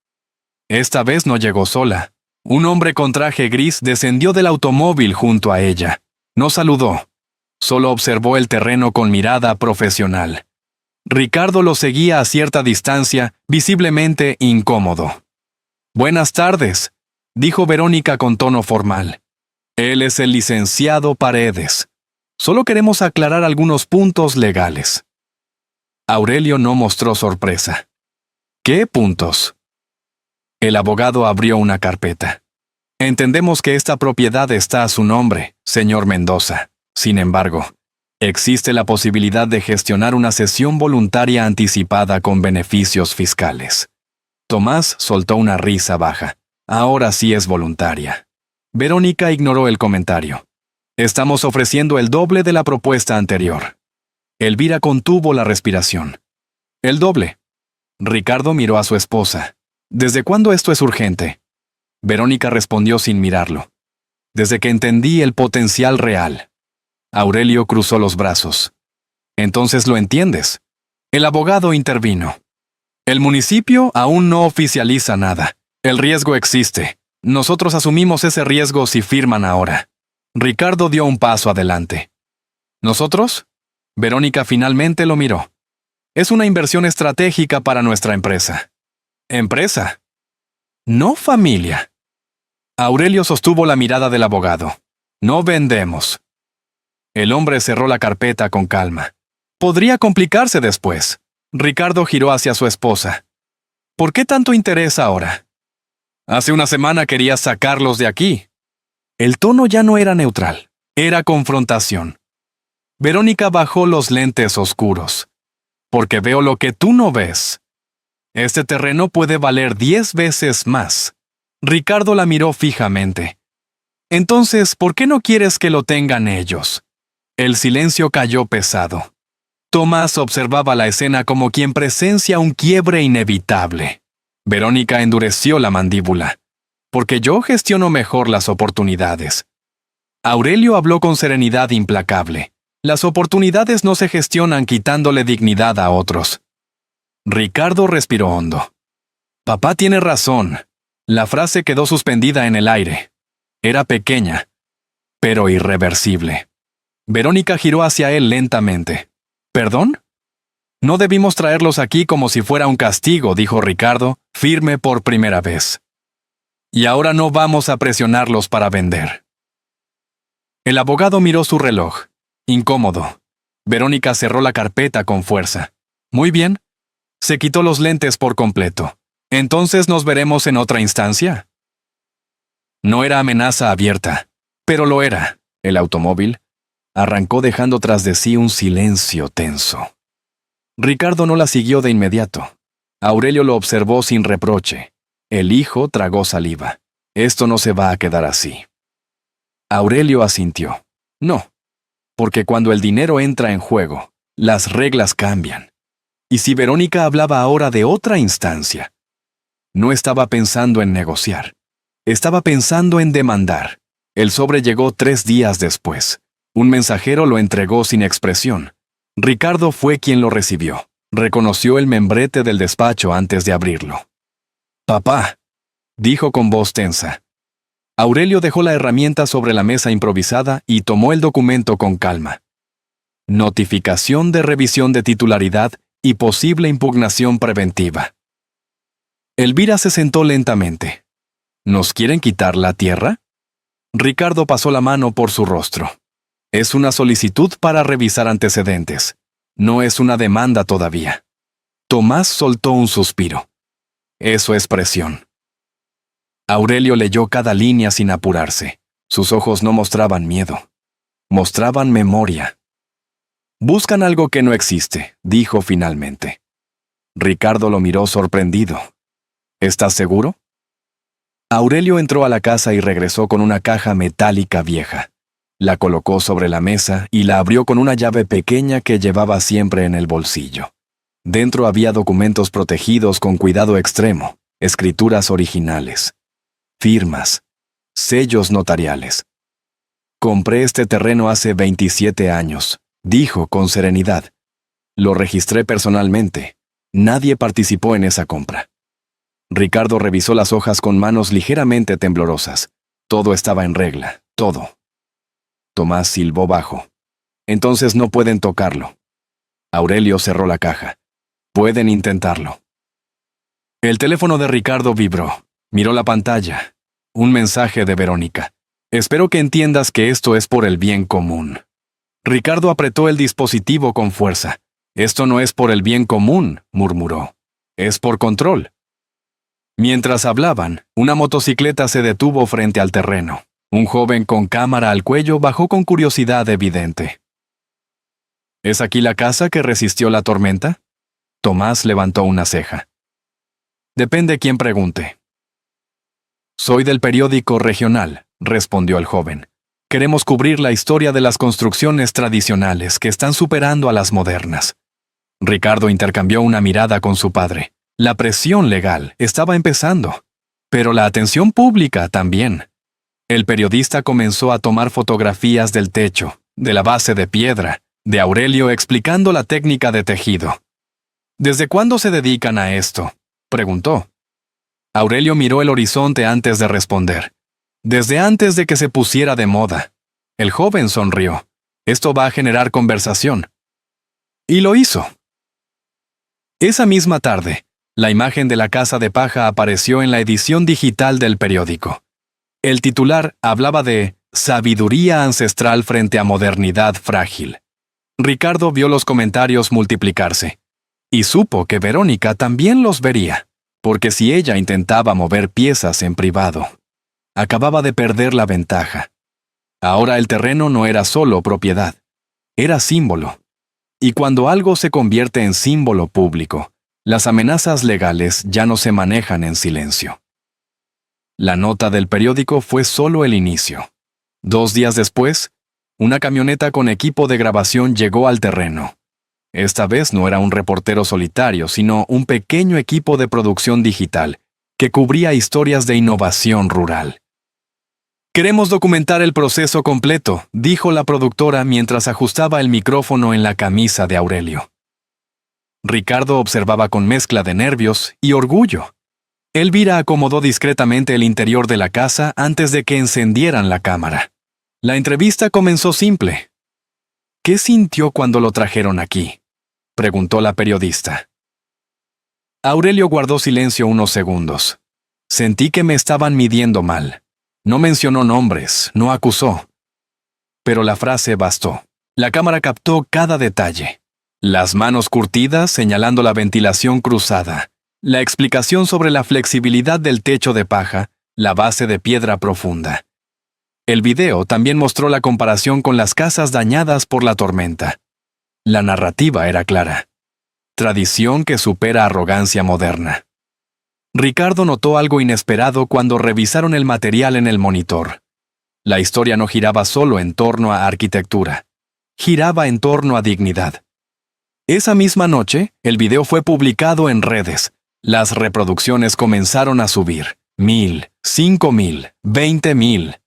Esta vez no llegó sola. Un hombre con traje gris descendió del automóvil junto a ella. No saludó, solo observó el terreno con mirada profesional. Ricardo lo seguía a cierta distancia, visiblemente incómodo. «Buenas tardes», dijo Verónica con tono formal. «Él es el licenciado Paredes. Solo queremos aclarar algunos puntos legales». Aurelio no mostró sorpresa. «¿Qué puntos?». El abogado abrió una carpeta. «Entendemos que esta propiedad está a su nombre, señor Mendoza. Sin embargo, existe la posibilidad de gestionar una cesión voluntaria anticipada con beneficios fiscales». Tomás soltó una risa baja. «Ahora sí es voluntaria». Verónica ignoró el comentario. «Estamos ofreciendo el doble de la propuesta anterior». Elvira contuvo la respiración. «¿El doble?». Ricardo miró a su esposa. «¿Desde cuándo esto es urgente?». Verónica respondió sin mirarlo. «Desde que entendí el potencial real». Aurelio cruzó los brazos. «Entonces lo entiendes». El abogado intervino. «El municipio aún no oficializa nada. El riesgo existe. Nosotros asumimos ese riesgo si firman ahora». Ricardo dio un paso adelante. ¿Nosotros? Verónica finalmente lo miró. Es una inversión estratégica para nuestra empresa. ¿Empresa? No familia. Aurelio sostuvo la mirada del abogado. No vendemos. El hombre cerró la carpeta con calma. Podría complicarse después. Ricardo giró hacia su esposa. ¿Por qué tanto interés ahora? Hace una semana querías sacarlos de aquí. El tono ya no era neutral, era confrontación. Verónica bajó los lentes oscuros. Porque veo lo que tú no ves. Este terreno puede valer 10 veces más. Ricardo la miró fijamente. Entonces, ¿por qué no quieres que lo tengan ellos? El silencio cayó pesado. Tomás observaba la escena como quien presencia un quiebre inevitable. Verónica endureció la mandíbula. Porque yo gestiono mejor las oportunidades. Aurelio habló con serenidad implacable. Las oportunidades no se gestionan quitándole dignidad a otros. Ricardo respiró hondo. Papá tiene razón. La frase quedó suspendida en el aire. Era pequeña, pero irreversible. Verónica giró hacia él lentamente. ¿Perdón? No debimos traerlos aquí como si fuera un castigo, dijo Ricardo, firme por primera vez. Y ahora no vamos a presionarlos para vender. El abogado miró su reloj. Incómodo. Verónica cerró la carpeta con fuerza. Muy bien. Se quitó los lentes por completo. ¿Entonces nos veremos en otra instancia? No era amenaza abierta, pero lo era. El automóvil arrancó dejando tras de sí un silencio tenso. Ricardo no la siguió de inmediato. Aurelio lo observó sin reproche. El hijo tragó saliva. Esto no se va a quedar así. Aurelio asintió. No, porque cuando el dinero entra en juego, las reglas cambian. Y si Verónica hablaba ahora de otra instancia, no estaba pensando en negociar. Estaba pensando en demandar. El sobre llegó 3 días después. Un mensajero lo entregó sin expresión. Ricardo fue quien lo recibió. Reconoció el membrete del despacho antes de abrirlo. «Papá», dijo con voz tensa. Aurelio dejó la herramienta sobre la mesa improvisada y tomó el documento con calma. Notificación de revisión de titularidad y posible impugnación preventiva. Elvira se sentó lentamente. ¿Nos quieren quitar la tierra? Ricardo pasó la mano por su rostro. Es una solicitud para revisar antecedentes. No es una demanda todavía. Tomás soltó un suspiro. Eso es presión. Aurelio leyó cada línea sin apurarse. Sus ojos no mostraban miedo. Mostraban memoria. Buscan algo que no existe, dijo finalmente. Ricardo lo miró sorprendido. ¿Estás seguro? Aurelio entró a la casa y regresó con una caja metálica vieja. La colocó sobre la mesa y la abrió con una llave pequeña que llevaba siempre en el bolsillo. Dentro había documentos protegidos con cuidado extremo, escrituras originales, firmas, sellos notariales. Compré este terreno hace 27 años, dijo con serenidad. Lo registré personalmente. Nadie participó en esa compra. Ricardo revisó las hojas con manos ligeramente temblorosas. Todo estaba en regla, todo. Tomás silbó bajo. Entonces no pueden tocarlo. Aurelio cerró la caja. Pueden intentarlo. El teléfono de Ricardo vibró. Miró la pantalla. Un mensaje de Verónica. Espero que entiendas que esto es por el bien común. Ricardo apretó el dispositivo con fuerza. Esto no es por el bien común, murmuró. Es por control. Mientras hablaban, una motocicleta se detuvo frente al terreno. Un joven con cámara al cuello bajó con curiosidad evidente. ¿Es aquí la casa que resistió la tormenta? Tomás levantó una ceja. Depende quién pregunte. Soy del periódico regional, respondió el joven. Queremos cubrir la historia de las construcciones tradicionales que están superando a las modernas. Ricardo intercambió una mirada con su padre. La presión legal estaba empezando, pero la atención pública también. El periodista comenzó a tomar fotografías del techo, de la base de piedra, de Aurelio explicando la técnica de tejido. ¿Desde cuándo se dedican a esto?, preguntó. Aurelio miró el horizonte antes de responder. Desde antes de que se pusiera de moda. El joven sonrió. Esto va a generar conversación. Y lo hizo. Esa misma tarde, la imagen de la casa de paja apareció en la edición digital del periódico. El titular hablaba de sabiduría ancestral frente a modernidad frágil. Ricardo vio los comentarios multiplicarse y supo que Verónica también los vería, porque si ella intentaba mover piezas en privado, acababa de perder la ventaja. Ahora el terreno no era solo propiedad, era símbolo. Y cuando algo se convierte en símbolo público, las amenazas legales ya no se manejan en silencio. La nota del periódico fue solo el inicio. 2 días después, una camioneta con equipo de grabación llegó al terreno. Esta vez no era un reportero solitario, sino un pequeño equipo de producción digital que cubría historias de innovación rural. Queremos documentar el proceso completo, dijo la productora mientras ajustaba el micrófono en la camisa de Aurelio. Ricardo observaba con mezcla de nervios y orgullo. Elvira acomodó discretamente el interior de la casa antes de que encendieran la cámara. La entrevista comenzó simple. ¿Qué sintió cuando lo trajeron aquí?, preguntó la periodista. Aurelio guardó silencio unos segundos. Sentí que me estaban midiendo mal. No mencionó nombres, no acusó. Pero la frase bastó. La cámara captó cada detalle. Las manos curtidas señalando la ventilación cruzada, la explicación sobre la flexibilidad del techo de paja, la base de piedra profunda. El video también mostró la comparación con las casas dañadas por la tormenta. La narrativa era clara. Tradición que supera arrogancia moderna. Ricardo notó algo inesperado cuando revisaron el material en el monitor. La historia no giraba solo en torno a arquitectura. Giraba en torno a dignidad. Esa misma noche, el video fue publicado en redes. Las reproducciones comenzaron a subir. 1,000, 5,000, 20,000.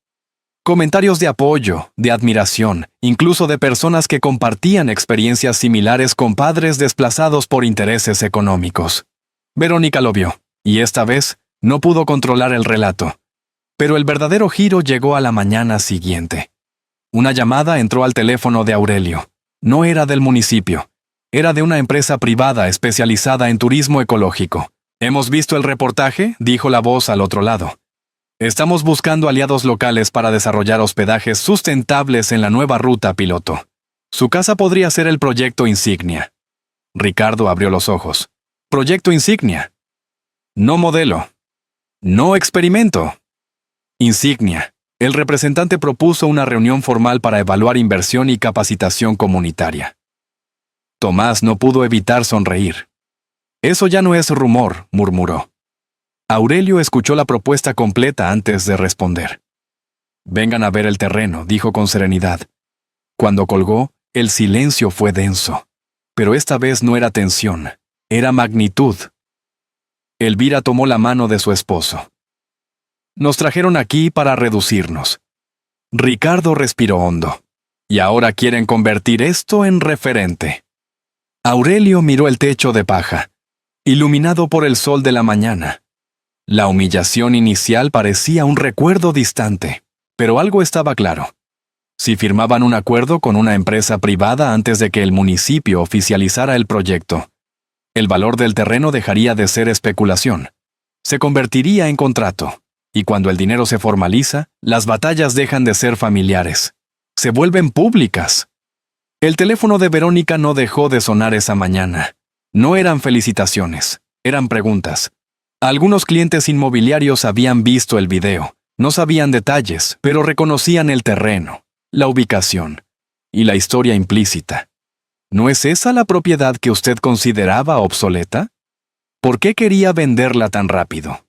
Comentarios de apoyo, de admiración, incluso de personas que compartían experiencias similares con padres desplazados por intereses económicos. Verónica lo vio, y esta vez no pudo controlar el relato. Pero el verdadero giro llegó a la mañana siguiente. Una llamada entró al teléfono de Aurelio. No era del municipio. Era de una empresa privada especializada en turismo ecológico. «Hemos visto el reportaje», dijo la voz al otro lado. «Estamos buscando aliados locales para desarrollar hospedajes sustentables en la nueva ruta piloto. Su casa podría ser el proyecto insignia». Ricardo abrió los ojos. «Proyecto insignia. No modelo. No experimento. Insignia». El representante propuso una reunión formal para evaluar inversión y capacitación comunitaria. Tomás no pudo evitar sonreír. «Eso ya no es rumor», murmuró. Aurelio escuchó la propuesta completa antes de responder. «Vengan a ver el terreno», dijo con serenidad. Cuando colgó, el silencio fue denso. Pero esta vez no era tensión, era magnitud. Elvira tomó la mano de su esposo. «Nos trajeron aquí para reducirnos». Ricardo respiró hondo. «Y ahora quieren convertir esto en referente». Aurelio miró el techo de paja, iluminado por el sol de la mañana. La humillación inicial parecía un recuerdo distante, pero algo estaba claro. Si firmaban un acuerdo con una empresa privada antes de que el municipio oficializara el proyecto, el valor del terreno dejaría de ser especulación. Se convertiría en contrato, y cuando el dinero se formaliza, las batallas dejan de ser familiares. Se vuelven públicas. El teléfono de Verónica no dejó de sonar esa mañana. No eran felicitaciones, eran preguntas. Algunos clientes inmobiliarios habían visto el video, no sabían detalles, pero reconocían el terreno, la ubicación y la historia implícita. ¿No es esa la propiedad que usted consideraba obsoleta? ¿Por qué quería venderla tan rápido?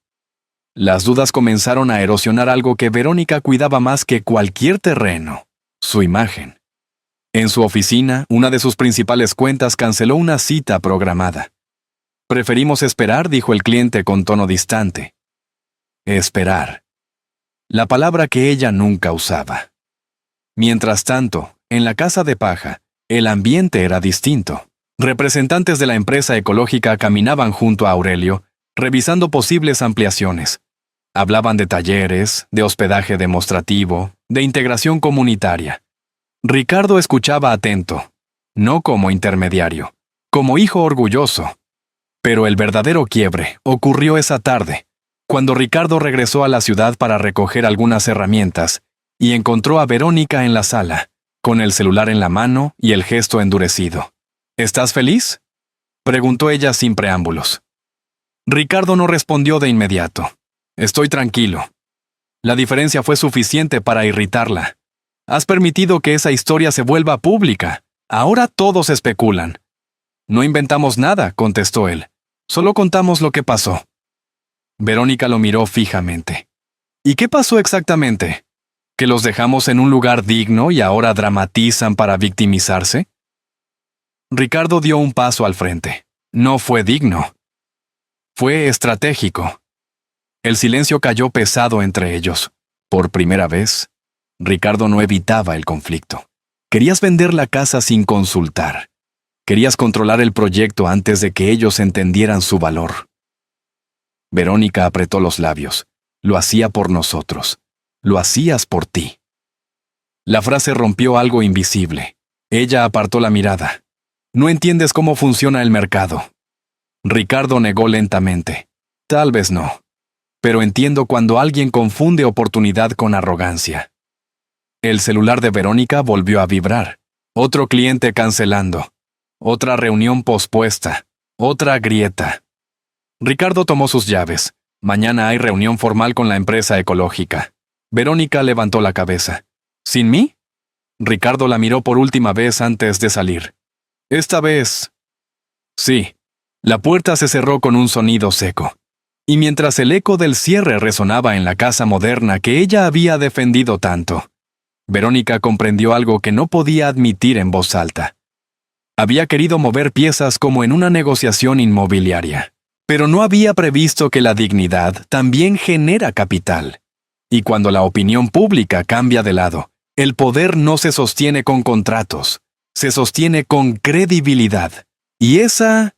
Las dudas comenzaron a erosionar algo que Verónica cuidaba más que cualquier terreno: su imagen. En su oficina, una de sus principales cuentas canceló una cita programada. «Preferimos esperar», dijo el cliente con tono distante. Esperar. La palabra que ella nunca usaba. Mientras tanto, en la casa de paja, el ambiente era distinto. Representantes de la empresa ecológica caminaban junto a Aurelio, revisando posibles ampliaciones. Hablaban de talleres, de hospedaje demostrativo, de integración comunitaria. Ricardo escuchaba atento, no como intermediario, como hijo orgulloso. Pero el verdadero quiebre ocurrió esa tarde, cuando Ricardo regresó a la ciudad para recoger algunas herramientas y encontró a Verónica en la sala, con el celular en la mano y el gesto endurecido. ¿Estás feliz?, preguntó ella sin preámbulos. Ricardo no respondió de inmediato. Estoy tranquilo. La diferencia fue suficiente para irritarla. Has permitido que esa historia se vuelva pública. Ahora todos especulan. No inventamos nada, contestó él. Solo contamos lo que pasó. Verónica lo miró fijamente. ¿Y qué pasó exactamente? ¿Que los dejamos en un lugar digno y ahora dramatizan para victimizarse? Ricardo dio un paso al frente. No fue digno. Fue estratégico. El silencio cayó pesado entre ellos. Por primera vez, Ricardo no evitaba el conflicto. Querías vender la casa sin consultar. Querías controlar el proyecto antes de que ellos entendieran su valor. Verónica apretó los labios. Lo hacía por nosotros. Lo hacías por ti. La frase rompió algo invisible. Ella apartó la mirada. No entiendes cómo funciona el mercado. Ricardo negó lentamente. Tal vez no. Pero entiendo cuando alguien confunde oportunidad con arrogancia. El celular de Verónica volvió a vibrar. Otro cliente cancelando. Otra reunión pospuesta. Otra grieta. Ricardo tomó sus llaves. Mañana hay reunión formal con la empresa ecológica. Verónica levantó la cabeza. ¿Sin mí? Ricardo la miró por última vez antes de salir. Esta vez... Sí. La puerta se cerró con un sonido seco. Y mientras el eco del cierre resonaba en la casa moderna que ella había defendido tanto, Verónica comprendió algo que no podía admitir en voz alta. Había querido mover piezas como en una negociación inmobiliaria, pero no había previsto que la dignidad también genera capital. Y cuando la opinión pública cambia de lado, el poder no se sostiene con contratos, se sostiene con credibilidad. Y esa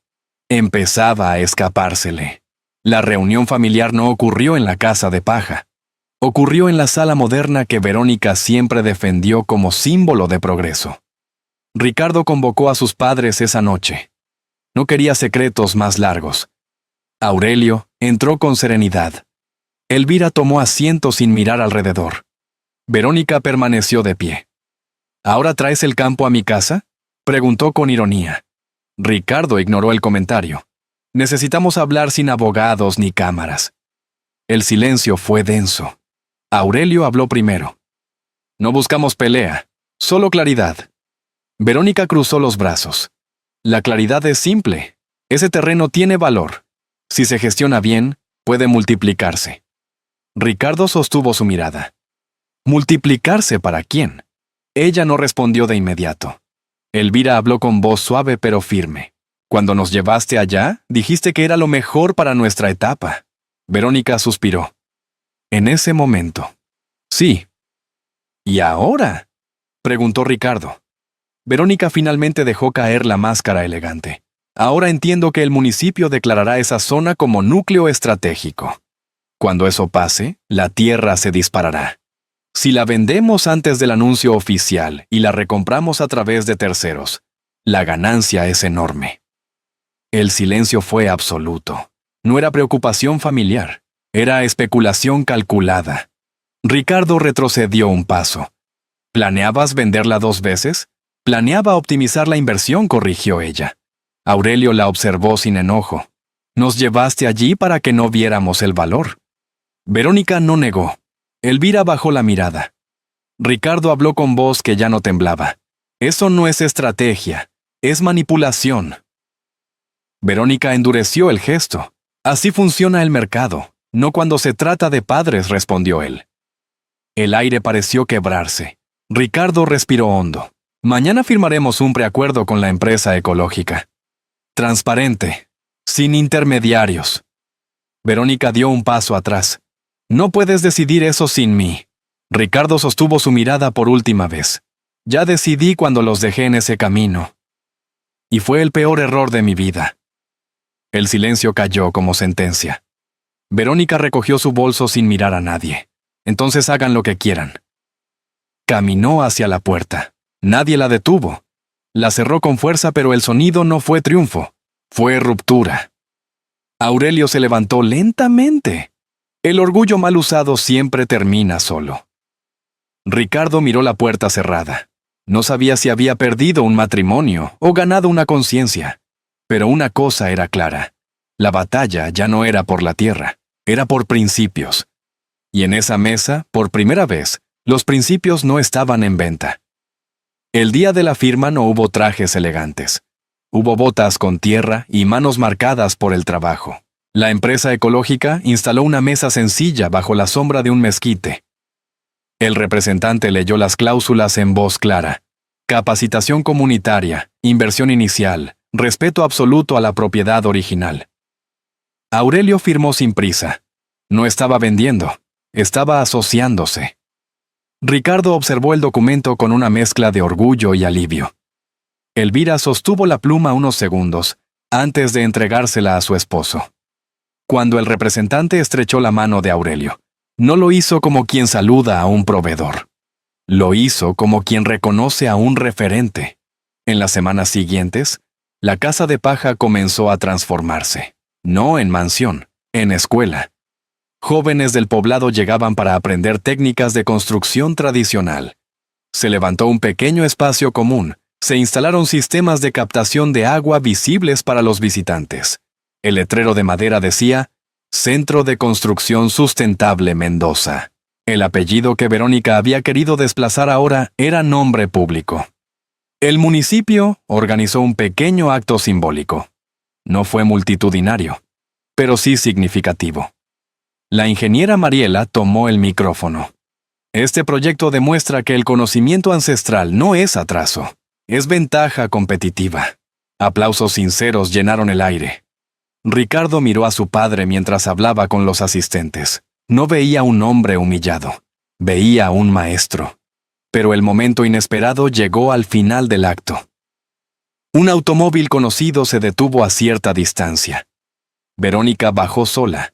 empezaba a escapársele. La reunión familiar no ocurrió en la casa de paja. Ocurrió en la sala moderna que Verónica siempre defendió como símbolo de progreso. Ricardo convocó a sus padres esa noche. No quería secretos más largos. Aurelio entró con serenidad. Elvira tomó asiento sin mirar alrededor. Verónica permaneció de pie. ¿Ahora traes el campo a mi casa?, preguntó con ironía. Ricardo ignoró el comentario. Necesitamos hablar sin abogados ni cámaras. El silencio fue denso. Aurelio habló primero. No buscamos pelea, solo claridad. Verónica cruzó los brazos. La claridad es simple. Ese terreno tiene valor. Si se gestiona bien, puede multiplicarse. Ricardo sostuvo su mirada. ¿Multiplicarse para quién? Ella no respondió de inmediato. Elvira habló con voz suave pero firme. Cuando nos llevaste allá, dijiste que era lo mejor para nuestra etapa. Verónica suspiró. En ese momento. Sí. ¿Y ahora?, preguntó Ricardo. Verónica finalmente dejó caer la máscara elegante. Ahora entiendo que el municipio declarará esa zona como núcleo estratégico. Cuando eso pase, la tierra se disparará. Si la vendemos antes del anuncio oficial y la recompramos a través de terceros, la ganancia es enorme. El silencio fue absoluto. No era preocupación familiar, era especulación calculada. Ricardo retrocedió un paso. ¿Planeabas venderla 2 veces? Planeaba optimizar la inversión, corrigió ella. Aurelio la observó sin enojo. Nos llevaste allí para que no viéramos el valor. Verónica no negó. Elvira bajó la mirada. Ricardo habló con voz que ya no temblaba. Eso no es estrategia, es manipulación. Verónica endureció el gesto. Así funciona el mercado, no cuando se trata de padres, respondió él. El aire pareció quebrarse. Ricardo respiró hondo. Mañana firmaremos un preacuerdo con la empresa ecológica. Transparente, sin intermediarios. Verónica dio un paso atrás. No puedes decidir eso sin mí. Ricardo sostuvo su mirada por última vez. Ya decidí cuando los dejé en ese camino. Y fue el peor error de mi vida. El silencio cayó como sentencia. Verónica recogió su bolso sin mirar a nadie. Entonces hagan lo que quieran. Caminó hacia la puerta. Nadie la detuvo. La cerró con fuerza, pero el sonido no fue triunfo, fue ruptura. Aurelio se levantó lentamente. El orgullo mal usado siempre termina solo. Ricardo miró la puerta cerrada. No sabía si había perdido un matrimonio o ganado una conciencia. Pero una cosa era clara. La batalla ya no era por la tierra, era por principios. Y en esa mesa, por primera vez, los principios no estaban en venta. El día de la firma no hubo trajes elegantes. Hubo botas con tierra y manos marcadas por el trabajo. La empresa ecológica instaló una mesa sencilla bajo la sombra de un mezquite. El representante leyó las cláusulas en voz clara. Capacitación comunitaria, inversión inicial, respeto absoluto a la propiedad original. Aurelio firmó sin prisa. No estaba vendiendo, estaba asociándose. Ricardo observó el documento con una mezcla de orgullo y alivio. Elvira sostuvo la pluma unos segundos, antes de entregársela a su esposo. Cuando el representante estrechó la mano de Aurelio, no lo hizo como quien saluda a un proveedor. Lo hizo como quien reconoce a un referente. En las semanas siguientes, la casa de paja comenzó a transformarse. No en mansión, en escuela. Jóvenes del poblado llegaban para aprender técnicas de construcción tradicional. Se levantó un pequeño espacio común, se instalaron sistemas de captación de agua visibles para los visitantes. El letrero de madera decía, Centro de Construcción Sustentable Mendoza. El apellido que Verónica había querido desplazar ahora era nombre público. El municipio organizó un pequeño acto simbólico. No fue multitudinario, pero sí significativo. La ingeniera Mariela tomó el micrófono. Este proyecto demuestra que el conocimiento ancestral no es atraso, es ventaja competitiva. Aplausos sinceros llenaron el aire. Ricardo miró a su padre mientras hablaba con los asistentes. No veía a un hombre humillado, veía a un maestro. Pero el momento inesperado llegó al final del acto. Un automóvil conocido se detuvo a cierta distancia. Verónica bajó sola.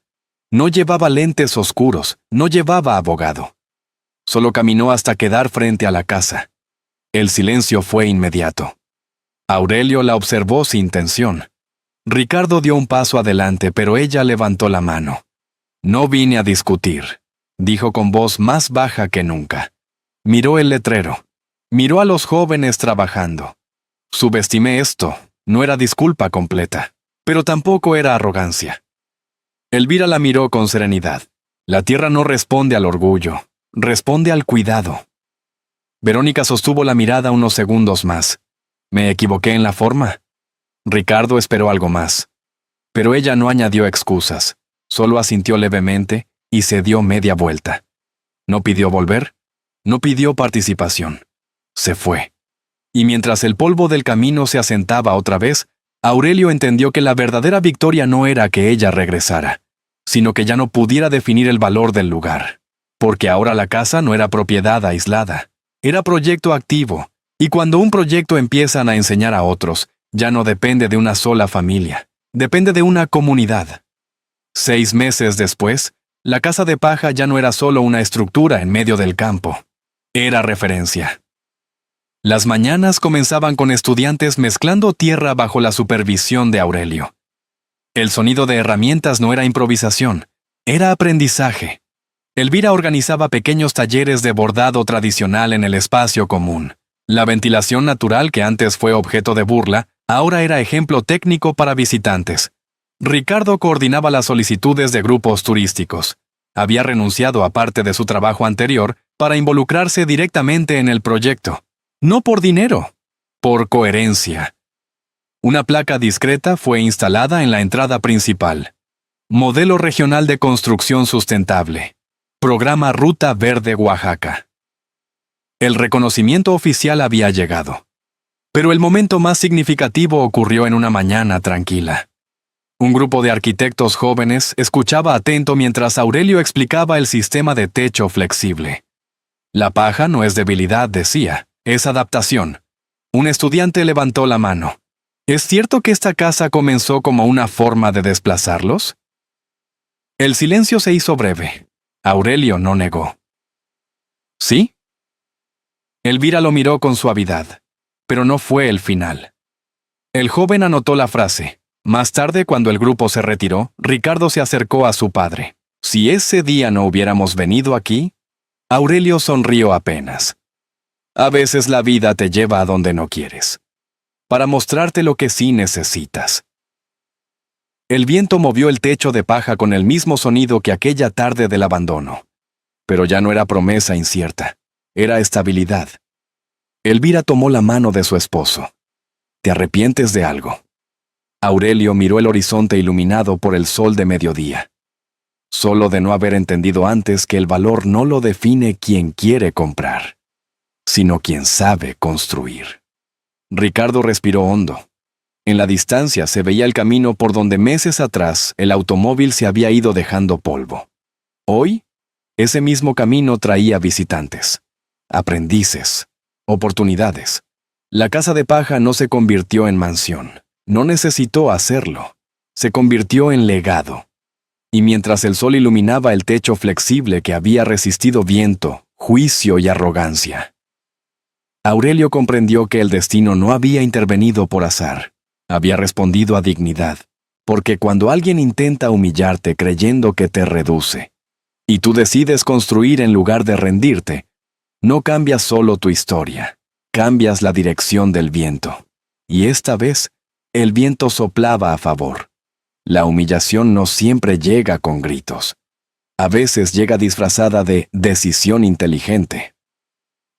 No llevaba lentes oscuros, no llevaba abogado. Solo caminó hasta quedar frente a la casa. El silencio fue inmediato. Aurelio la observó sin tensión. Ricardo dio un paso adelante, pero ella levantó la mano. No vine a discutir, dijo con voz más baja que nunca. Miró el letrero. Miró a los jóvenes trabajando. Subestimé esto, no era disculpa completa, pero tampoco era arrogancia. Elvira la miró con serenidad. La tierra no responde al orgullo, responde al cuidado. Verónica sostuvo la mirada unos segundos más. ¿Me equivoqué en la forma? Ricardo esperó algo más. Pero ella no añadió excusas, solo asintió levemente y se dio media vuelta. No pidió volver, no pidió participación. Se fue. Y mientras el polvo del camino se asentaba otra vez, Aurelio entendió que la verdadera victoria no era que ella regresara, sino que ya no pudiera definir el valor del lugar. Porque ahora la casa no era propiedad aislada, era proyecto activo, y cuando un proyecto empiezan a enseñar a otros, ya no depende de una sola familia, depende de una comunidad. 6 meses después, la casa de paja ya no era solo una estructura en medio del campo, era referencia. Las mañanas comenzaban con estudiantes mezclando tierra bajo la supervisión de Aurelio. El sonido de herramientas no era improvisación, era aprendizaje. Elvira organizaba pequeños talleres de bordado tradicional en el espacio común. La ventilación natural que antes fue objeto de burla, ahora era ejemplo técnico para visitantes. Ricardo coordinaba las solicitudes de grupos turísticos. Había renunciado a parte de su trabajo anterior para involucrarse directamente en el proyecto. No por dinero, por coherencia. Una placa discreta fue instalada en la entrada principal. Modelo Regional de Construcción Sustentable. Programa Ruta Verde Oaxaca. El reconocimiento oficial había llegado. Pero el momento más significativo ocurrió en una mañana tranquila. Un grupo de arquitectos jóvenes escuchaba atento mientras Aurelio explicaba el sistema de techo flexible. La paja no es debilidad, decía. Es adaptación. Un estudiante levantó la mano. ¿Es cierto que esta casa comenzó como una forma de desplazarlos? El silencio se hizo breve. Aurelio no negó. ¿Sí? Elvira lo miró con suavidad, pero no fue el final. El joven anotó la frase. Más tarde, cuando el grupo se retiró, Ricardo se acercó a su padre. Si ese día no hubiéramos venido aquí, Aurelio sonrió apenas. A veces la vida te lleva a donde no quieres, para mostrarte lo que sí necesitas. El viento movió el techo de paja con el mismo sonido que aquella tarde del abandono. Pero ya no era promesa incierta, era estabilidad. Elvira tomó la mano de su esposo. ¿Te arrepientes de algo? Aurelio miró el horizonte iluminado por el sol de mediodía. Solo de no haber entendido antes que el valor no lo define quien quiere comprar, sino quien sabe construir. Ricardo respiró hondo. En la distancia se veía el camino por donde meses atrás el automóvil se había ido dejando polvo. Hoy, ese mismo camino traía visitantes, aprendices, oportunidades. La casa de paja no se convirtió en mansión. No necesitó hacerlo. Se convirtió en legado. Y mientras el sol iluminaba el techo flexible que había resistido viento, juicio y arrogancia, Aurelio comprendió que el destino no había intervenido por azar. Había respondido a dignidad. Porque cuando alguien intenta humillarte creyendo que te reduce, y tú decides construir en lugar de rendirte, no cambias solo tu historia, cambias la dirección del viento. Y esta vez, el viento soplaba a favor. La humillación no siempre llega con gritos. A veces llega disfrazada de decisión inteligente.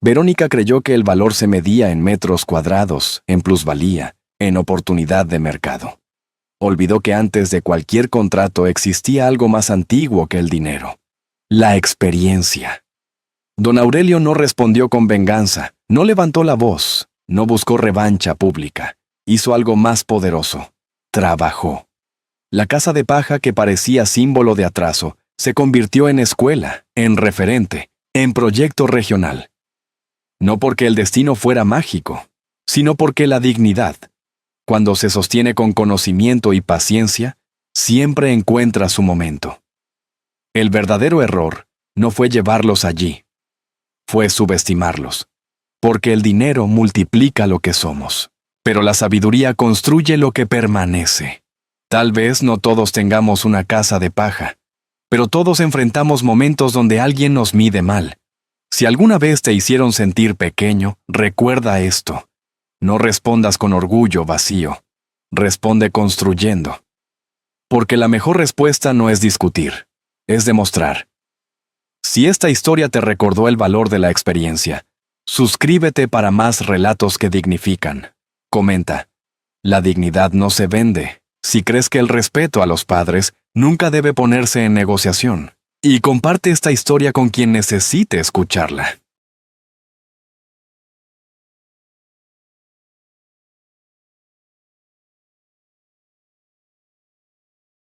Verónica creyó que el valor se medía en metros cuadrados, en plusvalía, en oportunidad de mercado. Olvidó que antes de cualquier contrato existía algo más antiguo que el dinero: la experiencia. Don Aurelio no respondió con venganza, no levantó la voz, no buscó revancha pública. Hizo algo más poderoso: trabajó. La casa de paja, que parecía símbolo de atraso, se convirtió en escuela, en referente, en proyecto regional. No porque el destino fuera mágico, sino porque la dignidad, cuando se sostiene con conocimiento y paciencia, siempre encuentra su momento. El verdadero error no fue llevarlos allí, fue subestimarlos, porque el dinero multiplica lo que somos, pero la sabiduría construye lo que permanece. Tal vez no todos tengamos una casa de paja, pero todos enfrentamos momentos donde alguien nos mide mal. Si alguna vez te hicieron sentir pequeño, recuerda esto. No respondas con orgullo vacío. Responde construyendo. Porque la mejor respuesta no es discutir, es demostrar. Si esta historia te recordó el valor de la experiencia, suscríbete para más relatos que dignifican. Comenta: la dignidad no se vende. Si crees que el respeto a los padres nunca debe ponerse en negociación. Y comparte esta historia con quien necesite escucharla.